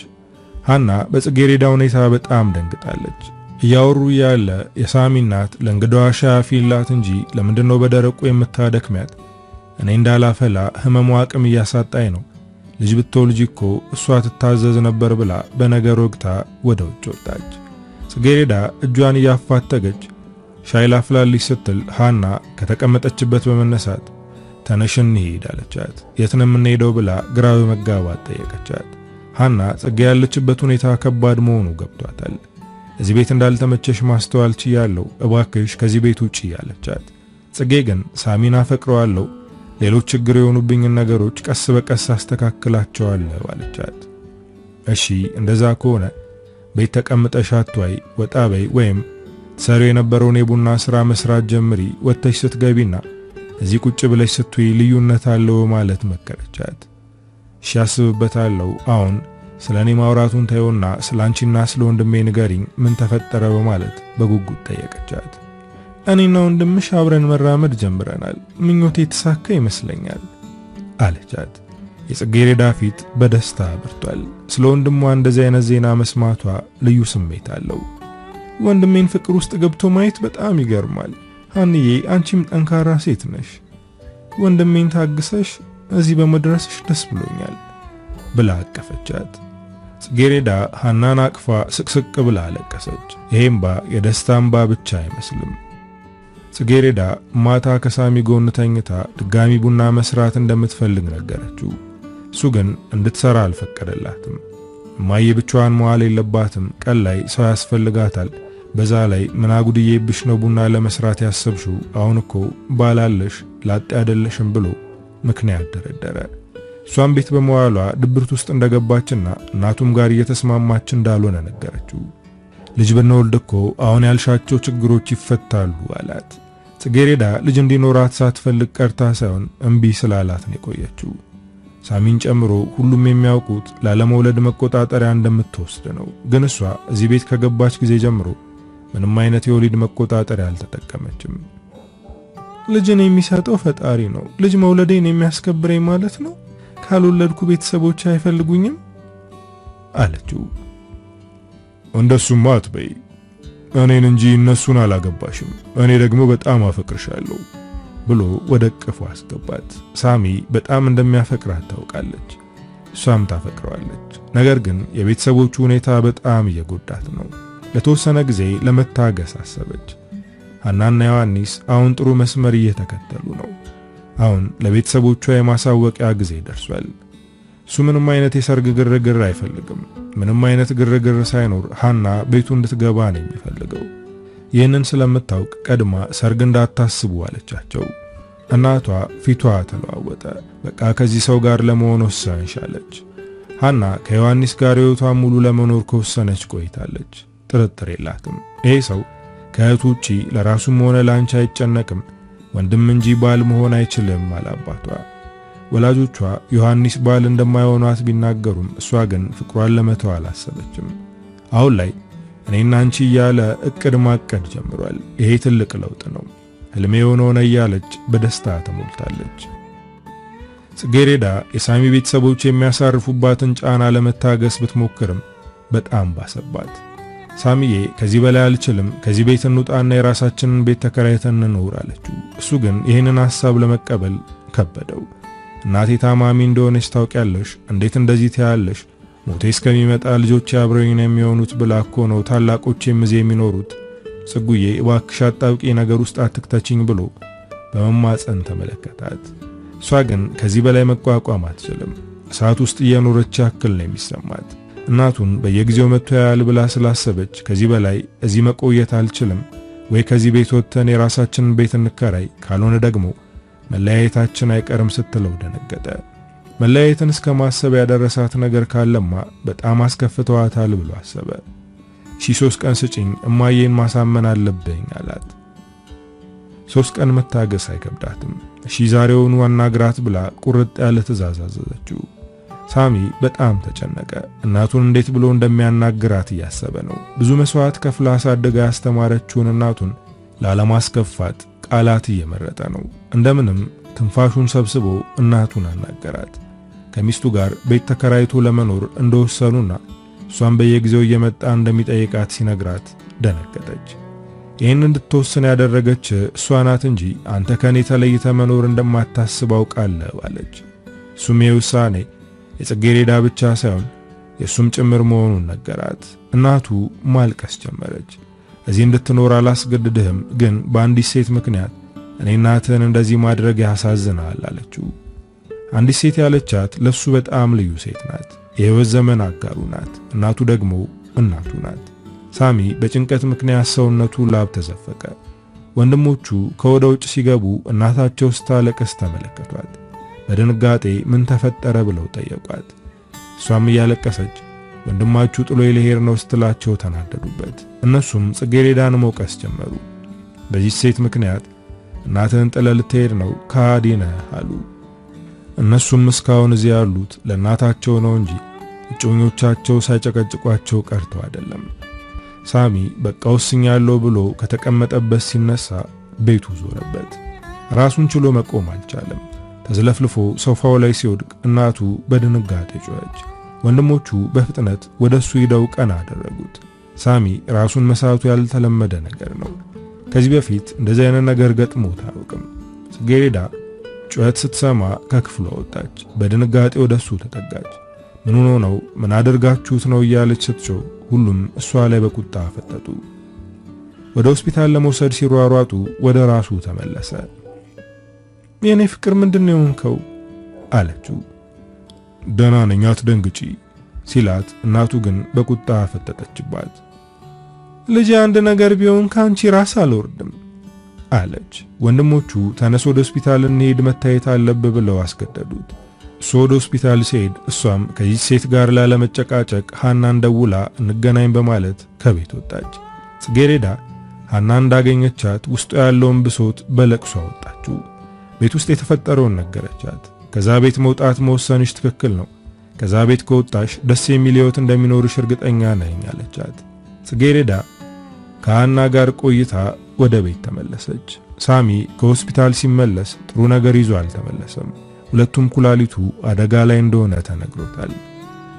ሐና በጽጌረዳ ሁኔታ በጣም ደንግጣለች። እያወሩ ያለ የሳሚ እናት ለእንግዳዋ ሻይ አፊላት እንጂ ለምንድነው በደረቁ የምታደክሚያት? እኔ እንዳላፈላ ህመሙ አቅም እያሳጣኝ ነው። ልጅ ብትወልጂ እኮ እሷ ትታዘዝ ነበር ብላ በነገር ወግታ ወደ ውጭ ወጣች። ጽጌረዳ እጇን እያፋተገች ሻይ ላፍላልሽ ስትል ሐና ከተቀመጠችበት በመነሳት ተነሽ እንሂድ አለቻት። የት ነው የምንሄደው ብላ ግራ በመጋባት ጠየቀቻት። ሐና ጽጌ ያለችበት ሁኔታ ከባድ መሆኑ ገብቷታል። እዚህ ቤት እንዳልተመቸሽ ማስተዋል ችያለሁ፣ እባክሽ ከዚህ ቤት ውጪ አለቻት። ጽጌ ግን ሳሚን አፈቅረዋለሁ፣ ሌሎች ችግር የሆኑብኝን ነገሮች ቀስ በቀስ አስተካክላቸዋለሁ አለቻት። እሺ እንደዛ ከሆነ ቤት ተቀምጠሽ አትዋይ፣ ወጣ በይ፣ ወይም ሰሪው የነበረውን የቡና ስራ መስራት ጀምሪ። ወጥተሽ ስትገቢና እዚህ ቁጭ ብለሽ ስትይ ልዩነት አለው ማለት መከረቻት። እሺ አስብበታለሁ። አሁን ስለኔ ማውራቱን ታዩና ስላንቺና ስለ ወንድሜ ንገሪኝ፣ ምን ተፈጠረ በማለት በጉጉት ጠየቀቻት። እኔና ወንድምሽ አብረን መራመድ ጀምረናል፣ ምኞቴ የተሳካ ይመስለኛል አለቻት። የጽጌረዳ ፊት በደስታ አብርቷል። ስለ ወንድሟ እንደዚህ አይነት ዜና መስማቷ ልዩ ስሜት አለው። ወንድሜን ፍቅር ውስጥ ገብቶ ማየት በጣም ይገርማል። ሐንዬ አንቺም ጠንካራ ሴት ነሽ። ወንድሜን ታግሰሽ እዚህ በመድረስሽ ደስ ብሎኛል ብላ አቀፈቻት። ጽጌረዳ ሐናን አቅፋ ስቅስቅ ብላ አለቀሰች። ይሄምባ የደስታ እንባ ብቻ አይመስልም። ጽጌረዳ ማታ ከሳሚ ጎን ተኝታ ድጋሚ ቡና መስራት እንደምትፈልግ ነገረችው። እሱ ግን እንድትሰራ አልፈቀደላትም። እማዬ ብቻዋን መዋል የለባትም፣ ቀን ላይ ሰው ያስፈልጋታል። በዛ ላይ ምን አጉድዬብሽ ነው ቡና ለመስራት ያሰብሽው? አሁን እኮ ባላለሽ ላጤ አይደለሽም ብሎ ምክንያት ደረደረ። እሷም ቤት በመዋሏ ድብርት ውስጥ እንደገባችና እናቱም ጋር እየተስማማች እንዳልሆነ ነገረችው። ልጅ ብንወልድ እኮ አሁን ያልሻቸው ችግሮች ይፈታሉ አላት። ጽጌረዳ ልጅ እንዲኖራት ሳትፈልግ ቀርታ ሳይሆን እምቢ ስላላት ነው የቆየችው። ሳሚን ጨምሮ ሁሉም የሚያውቁት ላለመውለድ መቆጣጠሪያ እንደምትወስድ ነው። ግን እሷ እዚህ ቤት ከገባች ጊዜ ጀምሮ ምንም አይነት የወሊድ መቆጣጠሪያ አልተጠቀመችም። ልጅን የሚሰጠው ፈጣሪ ነው። ልጅ መውለዴን የሚያስከብረኝ ማለት ነው። ካልወለድኩ ቤተሰቦች አይፈልጉኝም አለችው። እንደሱማ አትበይ፣ እኔን እንጂ እነሱን አላገባሽም። እኔ ደግሞ በጣም አፈቅርሻለሁ ብሎ ወደ ቅፉ አስገባት። ሳሚ በጣም እንደሚያፈቅራት ታውቃለች፣ እሷም ታፈቅረዋለች። ነገር ግን የቤተሰቦቹ ሁኔታ በጣም እየጎዳት ነው። ለተወሰነ ጊዜ ለመታገስ አሰበች። ሐናና ዮሐንስ አሁን ጥሩ መስመር እየተከተሉ ነው። አሁን ለቤተሰቦቿ የማሳወቂያ ጊዜ ደርሷል። እሱ ምንም አይነት የሰርግ ግርግር አይፈልግም። ምንም አይነት ግርግር ሳይኖር ሐና ቤቱ እንድትገባ ነው የሚፈልገው። ይህንን ስለምታውቅ ቀድማ ሰርግ እንዳታስቡ አለቻቸው። እናቷ ፊቷ ተለዋወጠ። በቃ ከዚህ ሰው ጋር ለመሆን ወሰንሽ አለች። ሐና ከዮሐንስ ጋር ሕይወቷን ሙሉ ለመኖር ከወሰነች ቆይታለች። ጥርጥር የላትም። ይሄ ሰው ከእህቱ ውጪ ለራሱም ሆነ ላንቺ አይጨነቅም፣ ወንድም እንጂ ባል መሆን አይችልም አላባቷ። ወላጆቿ ዮሐንስ ባል እንደማይሆኗት ቢናገሩም እሷ ግን ፍቅሯን ለመተው አላሰበችም። አሁን ላይ እኔና አንቺ እያለ እቅድ ማቀድ ጀምሯል። ይሄ ትልቅ ለውጥ ነው። ህልሜ ሆነ እያለች በደስታ ተሞልታለች። ጽጌሬዳ የሳሚ ቤተሰቦች የሚያሳርፉባትን ጫና ለመታገስ ብትሞክርም በጣም ባሰባት። ሳሚዬ ከዚህ በላይ አልችልም፣ ከዚህ ቤት እንውጣና የራሳችንን ቤት ተከራይተን እንኖር አለችው። እሱ ግን ይህንን ሐሳብ ለመቀበል ከበደው። እናቴ ታማሚ እንደሆነች ታውቂያለሽ፣ እንዴት እንደዚህ ትያለሽ? ሞቴ እስከሚመጣ ልጆቼ አብረውኝ ነው የሚሆኑት ብላ እኮ ነው ታላቆቼም እዚህ የሚኖሩት። ጽጉዬ እባክሽ አጣብቂ ነገር ውስጥ አትክተችኝ ብሎ በመማፀን ተመለከታት። እሷ ግን ከዚህ በላይ መቋቋም አትችልም። እሳት ውስጥ እየኖረች ያክል ነው የሚሰማት። እናቱን በየጊዜው መጥቶ ያያል ብላ ስላሰበች ከዚህ በላይ እዚህ መቆየት አልችልም፣ ወይ ከዚህ ቤት ወጥተን የራሳችንን ቤት እንከራይ፣ ካልሆነ ደግሞ መለያየታችን አይቀርም ስትለው ደነገጠ። መለያየትን እስከ ማሰብ ያደረሳት ነገር ካለማ በጣም አስከፍተዋታል ብሎ አሰበ። 3 ቀን ስጪኝ፣ እማዬን ማሳመን አለብኝ አላት። 3 ቀን መታገስ አይከብዳትም። ዛሬውኑ አናግራት ብላ ቁርጥ ያለ ትዕዛዝ አዘዘችው። ሳሚ በጣም ተጨነቀ። እናቱን እንዴት ብሎ እንደሚያናግራት እያሰበ ነው። ብዙ መስዋዕት ከፍላ አሳድጋ ያስተማረችውን እናቱን ላለማስከፋት ቃላት እየመረጠ ነው። እንደምንም ትንፋሹን ሰብስቦ እናቱን አናገራት። ከሚስቱ ጋር ቤት ተከራይቶ ለመኖር እንደወሰኑና እሷን በየጊዜው እየመጣ እንደሚጠይቃት ሲነግራት ደነገጠች። ይህን እንድትወስን ያደረገች እሷ ናት እንጂ አንተ ከኔ ተለይተ መኖር እንደማታስብ አውቃለሁ አለች። እሱም የውሳኔ የጽጌሬዳ ብቻ ሳይሆን የእሱም ጭምር መሆኑን ነገራት። እናቱ ማልቀስ ጀመረች። እዚህ እንድትኖር አላስገድድህም፣ ግን በአንዲት ሴት ምክንያት እኔ እናትህን እንደዚህ ማድረግ ያሳዝናል አለችው። አንዲት ሴት ያለቻት ለሱ በጣም ልዩ ሴት ናት። የህይወት ዘመን አጋሩ ናት። እናቱ ደግሞ እናቱ ናት። ሳሚ በጭንቀት ምክንያት ሰውነቱ ላብ ተዘፈቀ። ወንድሞቹ ከወደ ውጭ ሲገቡ እናታቸው ስታለቅስ ተመለከቷት። በድንጋጤ ምን ተፈጠረ ብለው ጠየቋት። እሷም እያለቀሰች ወንድማችሁ ጥሎ ሊሄድ ነው ስትላቸው ተናደዱበት። እነሱም ጽጌሬዳን መውቀስ ጀመሩ። በዚህ ሴት ምክንያት እናትህን ጥለህ ልትሄድ ነው፣ ከሃዲ ነህ አሉ። እነሱም እስካሁን እዚህ ያሉት ለእናታቸው ነው እንጂ እጮኞቻቸው ሳይጨቀጭቋቸው ቀርተው አይደለም። ሳሚ በቃ ወስኛለሁ ብሎ ከተቀመጠበት ሲነሳ ቤቱ ዞረበት። ራሱን ችሎ መቆም አልቻለም። ተዝለፍልፎ ሶፋው ላይ ሲወድቅ እናቱ በድንጋጤ ጮኸች። ወንድሞቹ በፍጥነት ወደሱ ሄደው ቀና አደረጉት። ሳሚ ራሱን መሳቱ ያልተለመደ ነገር ነው። ከዚህ በፊት እንደዚህ አይነት ነገር ገጥሞት አያውቅም። ጽጌሬዳ ጩኸት ስትሰማ ከክፍሏ ወጣች። በድንጋጤ ወደሱ ተጠጋች። ምን ሆኖ ነው? ምን አድርጋችሁት ነው እያለች ስትጮህ ሁሉም እሷ ላይ በቁጣ ፈጠጡ። ወደ ሆስፒታል ለመውሰድ ሲሯሯጡ ወደ ራሱ ተመለሰ። የኔ ፍቅር ምንድነው የሆንከው? አለችው። ደህና ነኝ አትደንግጪ ሲላት እናቱ ግን በቁጣ ፈጠጠችባት። ልጅ አንድ ነገር ቢሆን ካንቺ ራስ አልወርድም አለች። ወንድሞቹ ተነስ ወደ ሆስፒታል እንሄድ መታየት አለብህ ብለው አስገደዱት። እሱ ወደ ሆስፒታል ሲሄድ እሷም ከዚህ ሴት ጋር ላለመጨቃጨቅ ሐናን ደውላ እንገናኝ በማለት ከቤት ወጣች። ጽጌሬዳ ሐና እንዳገኘቻት ውስጡ ያለውን ብሶት በለቅሶ አወጣችው። ቤት ውስጥ የተፈጠረውን ነገረቻት። ከዛ ቤት መውጣት መወሰንሽ ትክክል ነው፣ ከዛ ቤት ከወጣሽ ደስ የሚል ሕይወት እንደሚኖርሽ እርግጠኛ ነኝ አለቻት። ጽጌሬዳ ከሐና ጋር ቆይታ ወደ ቤት ተመለሰች። ሳሚ ከሆስፒታል ሲመለስ ጥሩ ነገር ይዞ አልተመለሰም። ሁለቱም ኩላሊቱ አደጋ ላይ እንደሆነ ተነግሮታል።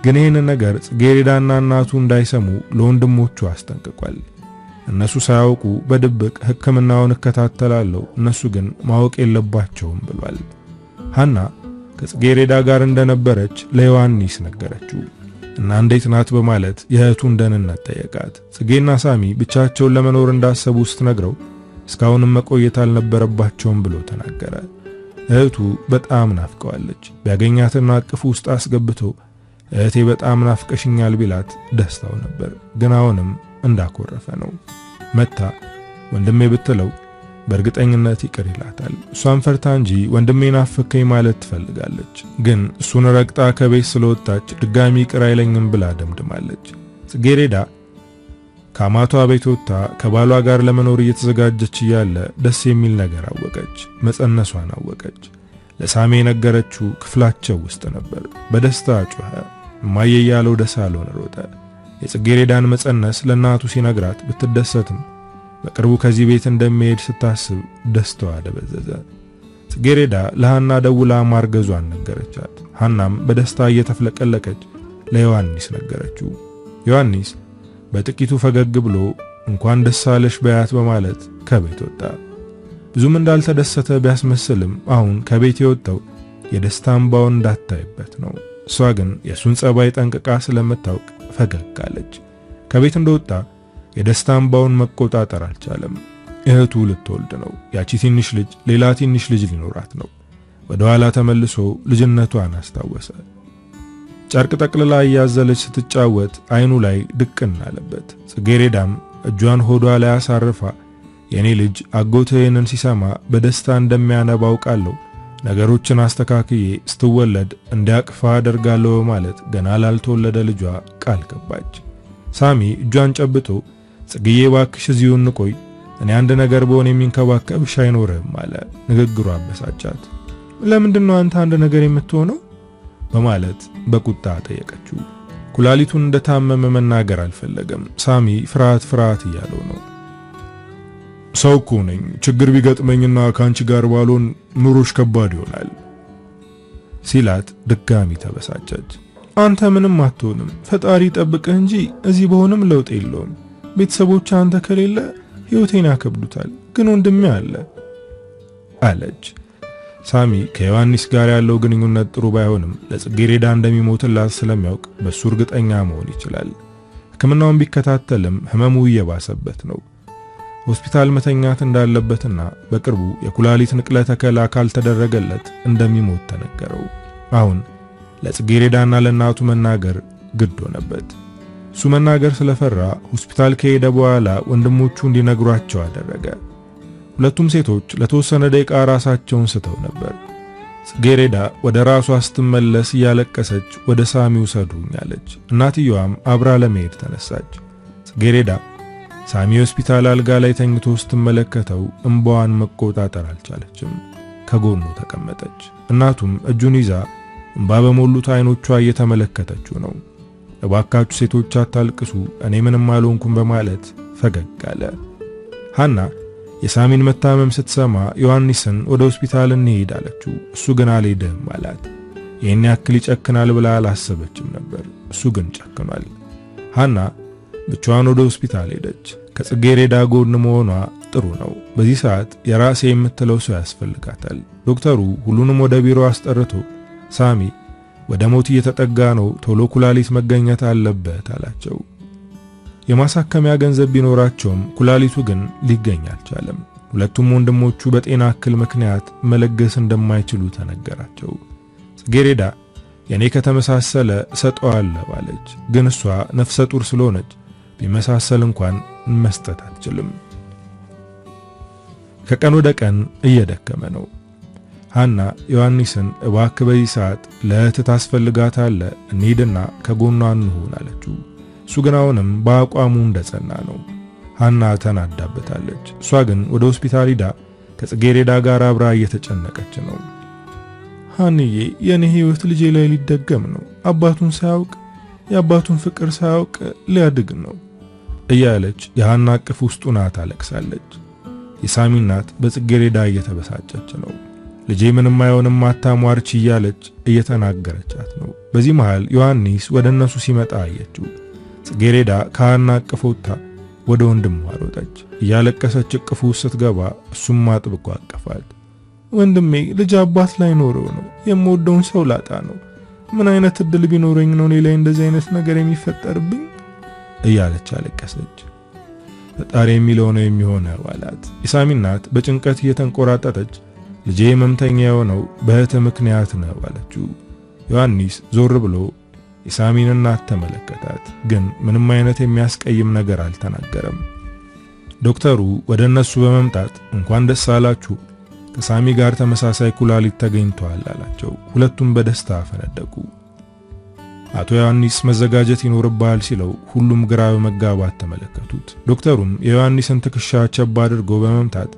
ግን ይህን ነገር ጽጌሬዳና እናቱ እንዳይሰሙ ለወንድሞቹ አስጠንቅቋል። እነሱ ሳያውቁ በድብቅ ሕክምናውን እከታተላለሁ፣ እነሱ ግን ማወቅ የለባቸውም ብሏል። ሐና ከጽጌሬዳ ጋር እንደነበረች ለዮሐንስ ነገረችው እና እንዴት ናት በማለት የእህቱን ደህንነት ጠየቃት። ጽጌና ሳሚ ብቻቸውን ለመኖር እንዳሰቡ ስትነግረው እስካሁንም መቆየት አልነበረባቸውም ብሎ ተናገረ። እህቱ በጣም ናፍቀዋለች። ቢያገኛትና አቅፉ ውስጥ አስገብቶ እህቴ በጣም ናፍቀሽኛል ቢላት ደስታው ነበር። ግን አሁንም እንዳኮረፈ ነው። መታ ወንድሜ ብትለው በእርግጠኝነት ይቅር ይላታል። እሷን ፈርታ እንጂ ወንድሜን አፈከኝ ማለት ትፈልጋለች። ግን እሱን ረግጣ ከቤት ስለወጣች ድጋሚ ይቅር አይለኝም ብላ ደምድማለች። ጽጌሬዳ ከአማቷ ቤት ወጥታ ከባሏ ጋር ለመኖር እየተዘጋጀች እያለ ደስ የሚል ነገር አወቀች። መጸነሷን አወቀች። ለሳሚ የነገረችው ክፍላቸው ውስጥ ነበር። በደስታ ጮኸ። እማዬ ያለው ደሳለውን ሮጠ። የጽጌሬዳን መጸነስ ለእናቱ ሲነግራት ብትደሰትም በቅርቡ ከዚህ ቤት እንደሚሄድ ስታስብ ደስታዋ ደበዘዘ። ጽጌሬዳ ለሃና ደውላ ማርገዟን ነገረቻት። ሃናም በደስታ እየተፍለቀለቀች ለዮሐንስ ነገረችው። ዮሐንስ በጥቂቱ ፈገግ ብሎ እንኳን ደስ አለሽ በያት በማለት ከቤት ወጣ። ብዙም እንዳልተደሰተ ቢያስመስልም አሁን ከቤት የወጣው የደስታ እንባውን እንዳታይበት ነው። እሷ ግን የሱን ጸባይ ጠንቅቃ ስለምታውቅ ፈገግ አለች። ከቤት እንደወጣ የደስታ እንባውን መቆጣጠር አልቻለም። እህቱ ልትወልድ ነው። ያቺ ትንሽ ልጅ ሌላ ትንሽ ልጅ ሊኖራት ነው። ወደ ኋላ ተመልሶ ልጅነቷን አስታወሰ። ጨርቅ ጠቅልላ እያዘለች ስትጫወት አይኑ ላይ ድቅን አለበት። ጽጌሬዳም እጇን ሆዷ ላይ አሳርፋ የኔ ልጅ አጎትህን ሲሰማ በደስታ እንደሚያነባ አውቃለሁ፣ ነገሮችን አስተካክዬ ስትወለድ እንዲያቅፋ አደርጋለሁ ማለት ገና ላልተወለደ ልጇ ቃል ገባች። ሳሚ እጇን ጨብጦ ጽጌዬ ባክሽ እዚሁ እንቆይ፣ እኔ አንድ ነገር በሆነ የሚንከባከብሽ አይኖርህም አለ። ንግግሩ አበሳጫት። ለምንድነው አንተ አንድ ነገር የምትሆነው በማለት በቁጣ ጠየቀችው። ኩላሊቱን እንደታመመ መናገር አልፈለገም። ሳሚ ፍርሃት እያለው ነው። ሰው እኮ ነኝ፣ ችግር ቢገጥመኝና ካንቺ ጋር ባልሆን ኑሮሽ ከባድ ይሆናል ሲላት ድጋሚ ተበሳጨች። አንተ ምንም አትሆንም፣ ፈጣሪ ጠብቅህ እንጂ እዚህ በሆነም ለውጥ የለውም። ቤተሰቦች አንተ ከሌለ ሕይወቴን ያከብዱታል፣ ግን ወንድሜ አለ አለች። ሳሚ ከዮሐንስ ጋር ያለው ግንኙነት ጥሩ ባይሆንም ለጽጌሬዳ እንደሚሞትላት ስለሚያውቅ በሱ እርግጠኛ መሆን ይችላል። ሕክምናውን ቢከታተልም ህመሙ እየባሰበት ነው። ሆስፒታል መተኛት እንዳለበትና በቅርቡ የኩላሊት ንቅለ ተከላ ካልተደረገለት እንደሚሞት ተነገረው። አሁን ለጽጌሬዳና ለእናቱ መናገር ግድ ሆነበት። እሱ መናገር ስለፈራ ሆስፒታል ከሄደ በኋላ ወንድሞቹ እንዲነግሯቸው አደረገ። ሁለቱም ሴቶች ለተወሰነ ደቂቃ ራሳቸውን ስተው ነበር። ጽጌሬዳ ወደ ራሷ ስትመለስ እያለቀሰች ወደ ሳሚ ውሰዱኝ አለች። እናትየዋም አብራ ለመሄድ ተነሳች። ጽጌሬዳ ሳሚ ሆስፒታል አልጋ ላይ ተኝቶ ስትመለከተው እንባዋን መቆጣጠር አልቻለችም። ከጎኑ ተቀመጠች። እናቱም እጁን ይዛ እንባ በሞሉት አይኖቿ እየተመለከተችው ነው። እባካችሁ ሴቶች አታልቅሱ፣ እኔ ምንም አልሆንኩም በማለት ፈገግ አለ። ሃና የሳሚን መታመም ስትሰማ ዮሐንስን ወደ ሆስፒታል እንሄድ አለችው። እሱ ግን አልሄድም አላት። ይህን ያክል ይጨክናል ብላ አላሰበችም ነበር። እሱ ግን ጨክኗል። ሃና ብቻዋን ወደ ሆስፒታል ሄደች። ከጽጌሬዳ ጎን መሆኗ ጥሩ ነው። በዚህ ሰዓት የራሴ የምትለው ሰው ያስፈልጋታል። ዶክተሩ ሁሉንም ወደ ቢሮ አስጠርቶ ሳሚ ወደ ሞት እየተጠጋ ነው፣ ቶሎ ኩላሊት መገኘት አለበት አላቸው። የማሳከሚያ ገንዘብ ቢኖራቸውም ኩላሊቱ ግን ሊገኝ አልቻለም። ሁለቱም ወንድሞቹ በጤና እክል ምክንያት መለገስ እንደማይችሉ ተነገራቸው። ጽጌሬዳ የኔ ከተመሳሰለ እሰጠዋለሁ አለች። ግን እሷ ነፍሰ ጡር ስለሆነች ቢመሳሰል እንኳን መስጠት አትችልም። ከቀን ወደ ቀን እየደከመ ነው። ሃና ዮሐንስን እባክህ በዚህ ሰዓት ለእህት ታስፈልጋታለህ፣ እንሂድና ከጎኗ እንሁን አለችው። እሱ ግን አሁንም በአቋሙ እንደጸና ነው። ሃና ተናዳበታለች። እሷ ግን ወደ ሆስፒታል ሄዳ ከጽጌሬዳ ጋር አብራ እየተጨነቀች ነው። ሃንዬ የኔ ህይወት ልጄ ላይ ሊደገም ነው፣ አባቱን ሳያውቅ የአባቱን ፍቅር ሳያውቅ ሊያድግ ነው እያለች የሃና አቅፍ ውስጥ ሆና ታለቅሳለች። የሳሚ እናት በጽጌሬዳ እየተበሳጨች ነው። ልጄ ምንም አይሆንም አታሟርች እያለች እየተናገረቻት ነው። በዚህ መሃል ዮሐንስ ወደ እነሱ ሲመጣ አየችው። ጽጌሬዳ ከሃና አቅፍ ወጥታ ወደ ወንድሟ ሮጠች። እያለቀሰች እቅፉ ስትገባ እሱም አጥብቆ አቀፋት። ወንድሜ ልጅ አባት ላይ ኖረው ነው፣ የምወደውን ሰው ላጣ ነው። ምን አይነት እድል ቢኖረኝ ነው እኔ ላይ እንደዚህ አይነት ነገር የሚፈጠርብኝ እያለች አለቀሰች። ፈጣሪ የሚለው ነው የሚሆነው አላት። የሳሚ እናት በጭንቀት እየተንቆራጠጠች ልጄ መምተኛ የሆነው በእህት ምክንያት ነው አለችው። ዮሐንስ ዞር ብሎ የሳሚን እናት ተመለከታት፣ ግን ምንም አይነት የሚያስቀይም ነገር አልተናገረም። ዶክተሩ ወደ እነሱ በመምጣት እንኳን ደስ አላችሁ ከሳሚ ጋር ተመሳሳይ ኩላሊት ተገኝቷል አላቸው። ሁለቱም በደስታ ፈነደቁ። አቶ ዮሐንስ መዘጋጀት ይኖርባል ሲለው ሁሉም ግራ በመጋባት ተመለከቱት። ዶክተሩም የዮሐንስን ትከሻ ቸብ አድርጎ በመምታት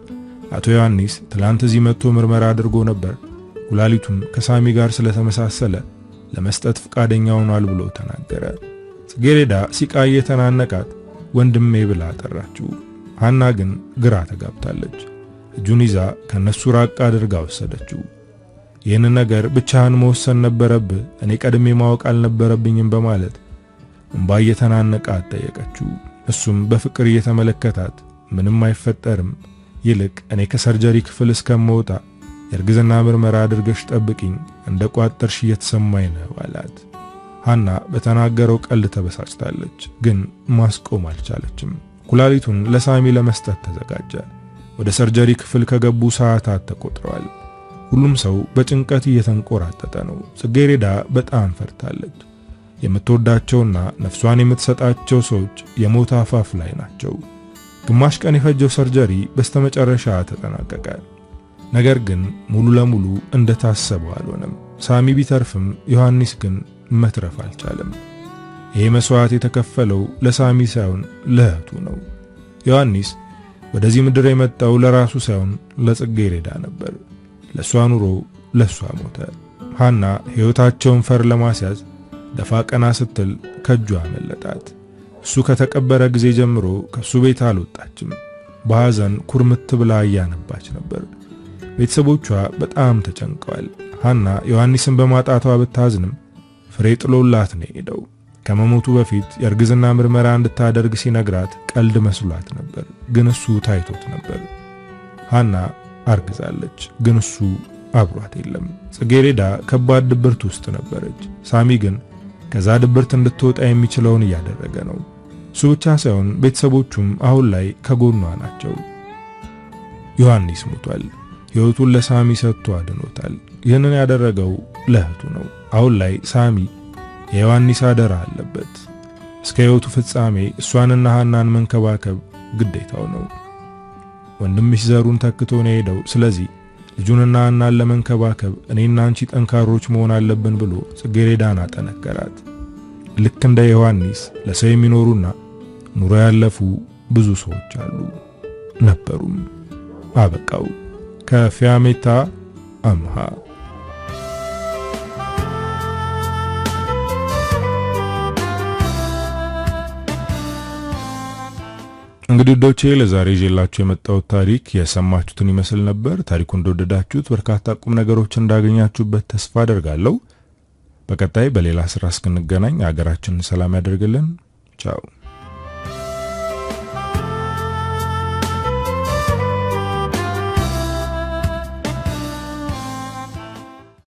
አቶ ዮሐንስ ትላንት እዚህ መጥቶ ምርመራ አድርጎ ነበር፣ ኩላሊቱም ከሳሚ ጋር ስለተመሳሰለ ለመስጠት ፈቃደኛ ሆኗል ብሎ ተናገረ። ጽጌረዳ ሲቃ የተናነቃት ወንድሜ ብላ ጠራችው። ሐና ግን ግራ ተጋብታለች። እጁን ይዛ ከነሱ ራቅ አድርጋ ወሰደችው። ይህን ነገር ብቻህን መወሰን ነበረብህ፣ እኔ ቀድሜ ማወቅ አልነበረብኝም በማለት እንባ የተናነቃት ጠየቀችው። እሱም በፍቅር እየተመለከታት ምንም አይፈጠርም፣ ይልቅ እኔ ከሰርጀሪ ክፍል እስከምወጣ የእርግዝና ምርመራ አድርገሽ ጠብቂኝ፣ እንደ ቋጠርሽ እየተሰማኝ ነው አላት። ሐና በተናገረው ቀልድ ተበሳጭታለች፣ ግን ማስቆም አልቻለችም። ኩላሊቱን ለሳሚ ለመስጠት ተዘጋጀ። ወደ ሰርጀሪ ክፍል ከገቡ ሰዓታት ተቆጥረዋል። ሁሉም ሰው በጭንቀት እየተንቆራጠጠ ነው። ጽጌረዳ በጣም ፈርታለች። የምትወዳቸውና ነፍሷን የምትሰጣቸው ሰዎች የሞት አፋፍ ላይ ናቸው። ግማሽ ቀን የፈጀው ሰርጀሪ በስተመጨረሻ ተጠናቀቀ። ነገር ግን ሙሉ ለሙሉ እንደታሰበው አልሆነም። ሳሚ ቢተርፍም ዮሐንስ ግን መትረፍ አልቻለም። ይሄ መስዋዕት የተከፈለው ለሳሚ ሳይሆን ለእህቱ ነው። ዮሐንስ ወደዚህ ምድር የመጣው ለራሱ ሳይሆን ለጽጌረዳ ነበር። ለሷ ኑሮ ለሷ ሞተ። ሐና ሕይወታቸውን ፈር ለማስያዝ ደፋ ቀና ስትል ከጇ አመለጣት። እሱ ከተቀበረ ጊዜ ጀምሮ ከሱ ቤት አልወጣችም። በሐዘን ኩርምት ብላ እያነባች ነበር። ቤተሰቦቿ በጣም ተጨንቀዋል። ሐና ዮሐንስን በማጣቷ ብታዝንም ፍሬ ጥሎላት ነው ሄደው። ከመሞቱ በፊት የእርግዝና ምርመራ እንድታደርግ ሲነግራት ቀልድ መስሏት ነበር፣ ግን እሱ ታይቶት ነበር። ሐና አርግዛለች፣ ግን እሱ አብሯት የለም። ጽጌረዳ ከባድ ድብርት ውስጥ ነበረች። ሳሚ ግን ከዛ ድብርት እንድትወጣ የሚችለውን እያደረገ ነው። እሱ ብቻ ሳይሆን ቤተሰቦቹም አሁን ላይ ከጎኗ ናቸው። ዮሐንስ ሞቷል። ሕይወቱን ለሳሚ ሰጥቶ አድኖታል። ይህንን ያደረገው ለእህቱ ነው። አሁን ላይ ሳሚ የዮሐንስ አደራ አለበት። እስከ ሕይወቱ ፍጻሜ እሷንና ሐናን መንከባከብ ግዴታው ነው። ወንድምሽ ዘሩን ተክቶ ነው ሄደው፣ ስለዚህ ልጁንና ሐናን ለመንከባከብ እኔና አንቺ ጠንካሮች መሆን አለብን ብሎ ጽጌረዳን አጠነከራት። ልክ እንደ ዮሐንስ ለሰው የሚኖሩና ኑሮ ያለፉ ብዙ ሰዎች አሉ ነበሩም። አበቃው። ከፊያሜታ አምሃ እንግዲህ ዶቼ ለዛሬ ይዤላችሁ የመጣሁት ታሪክ የሰማችሁትን ይመስል ነበር። ታሪኩን እንደወደዳችሁት በርካታ ቁም ነገሮች እንዳገኛችሁበት ተስፋ አደርጋለሁ። በቀጣይ በሌላ ስራ እስክንገናኝ ሀገራችንን ሰላም ያደርግልን። ቻው።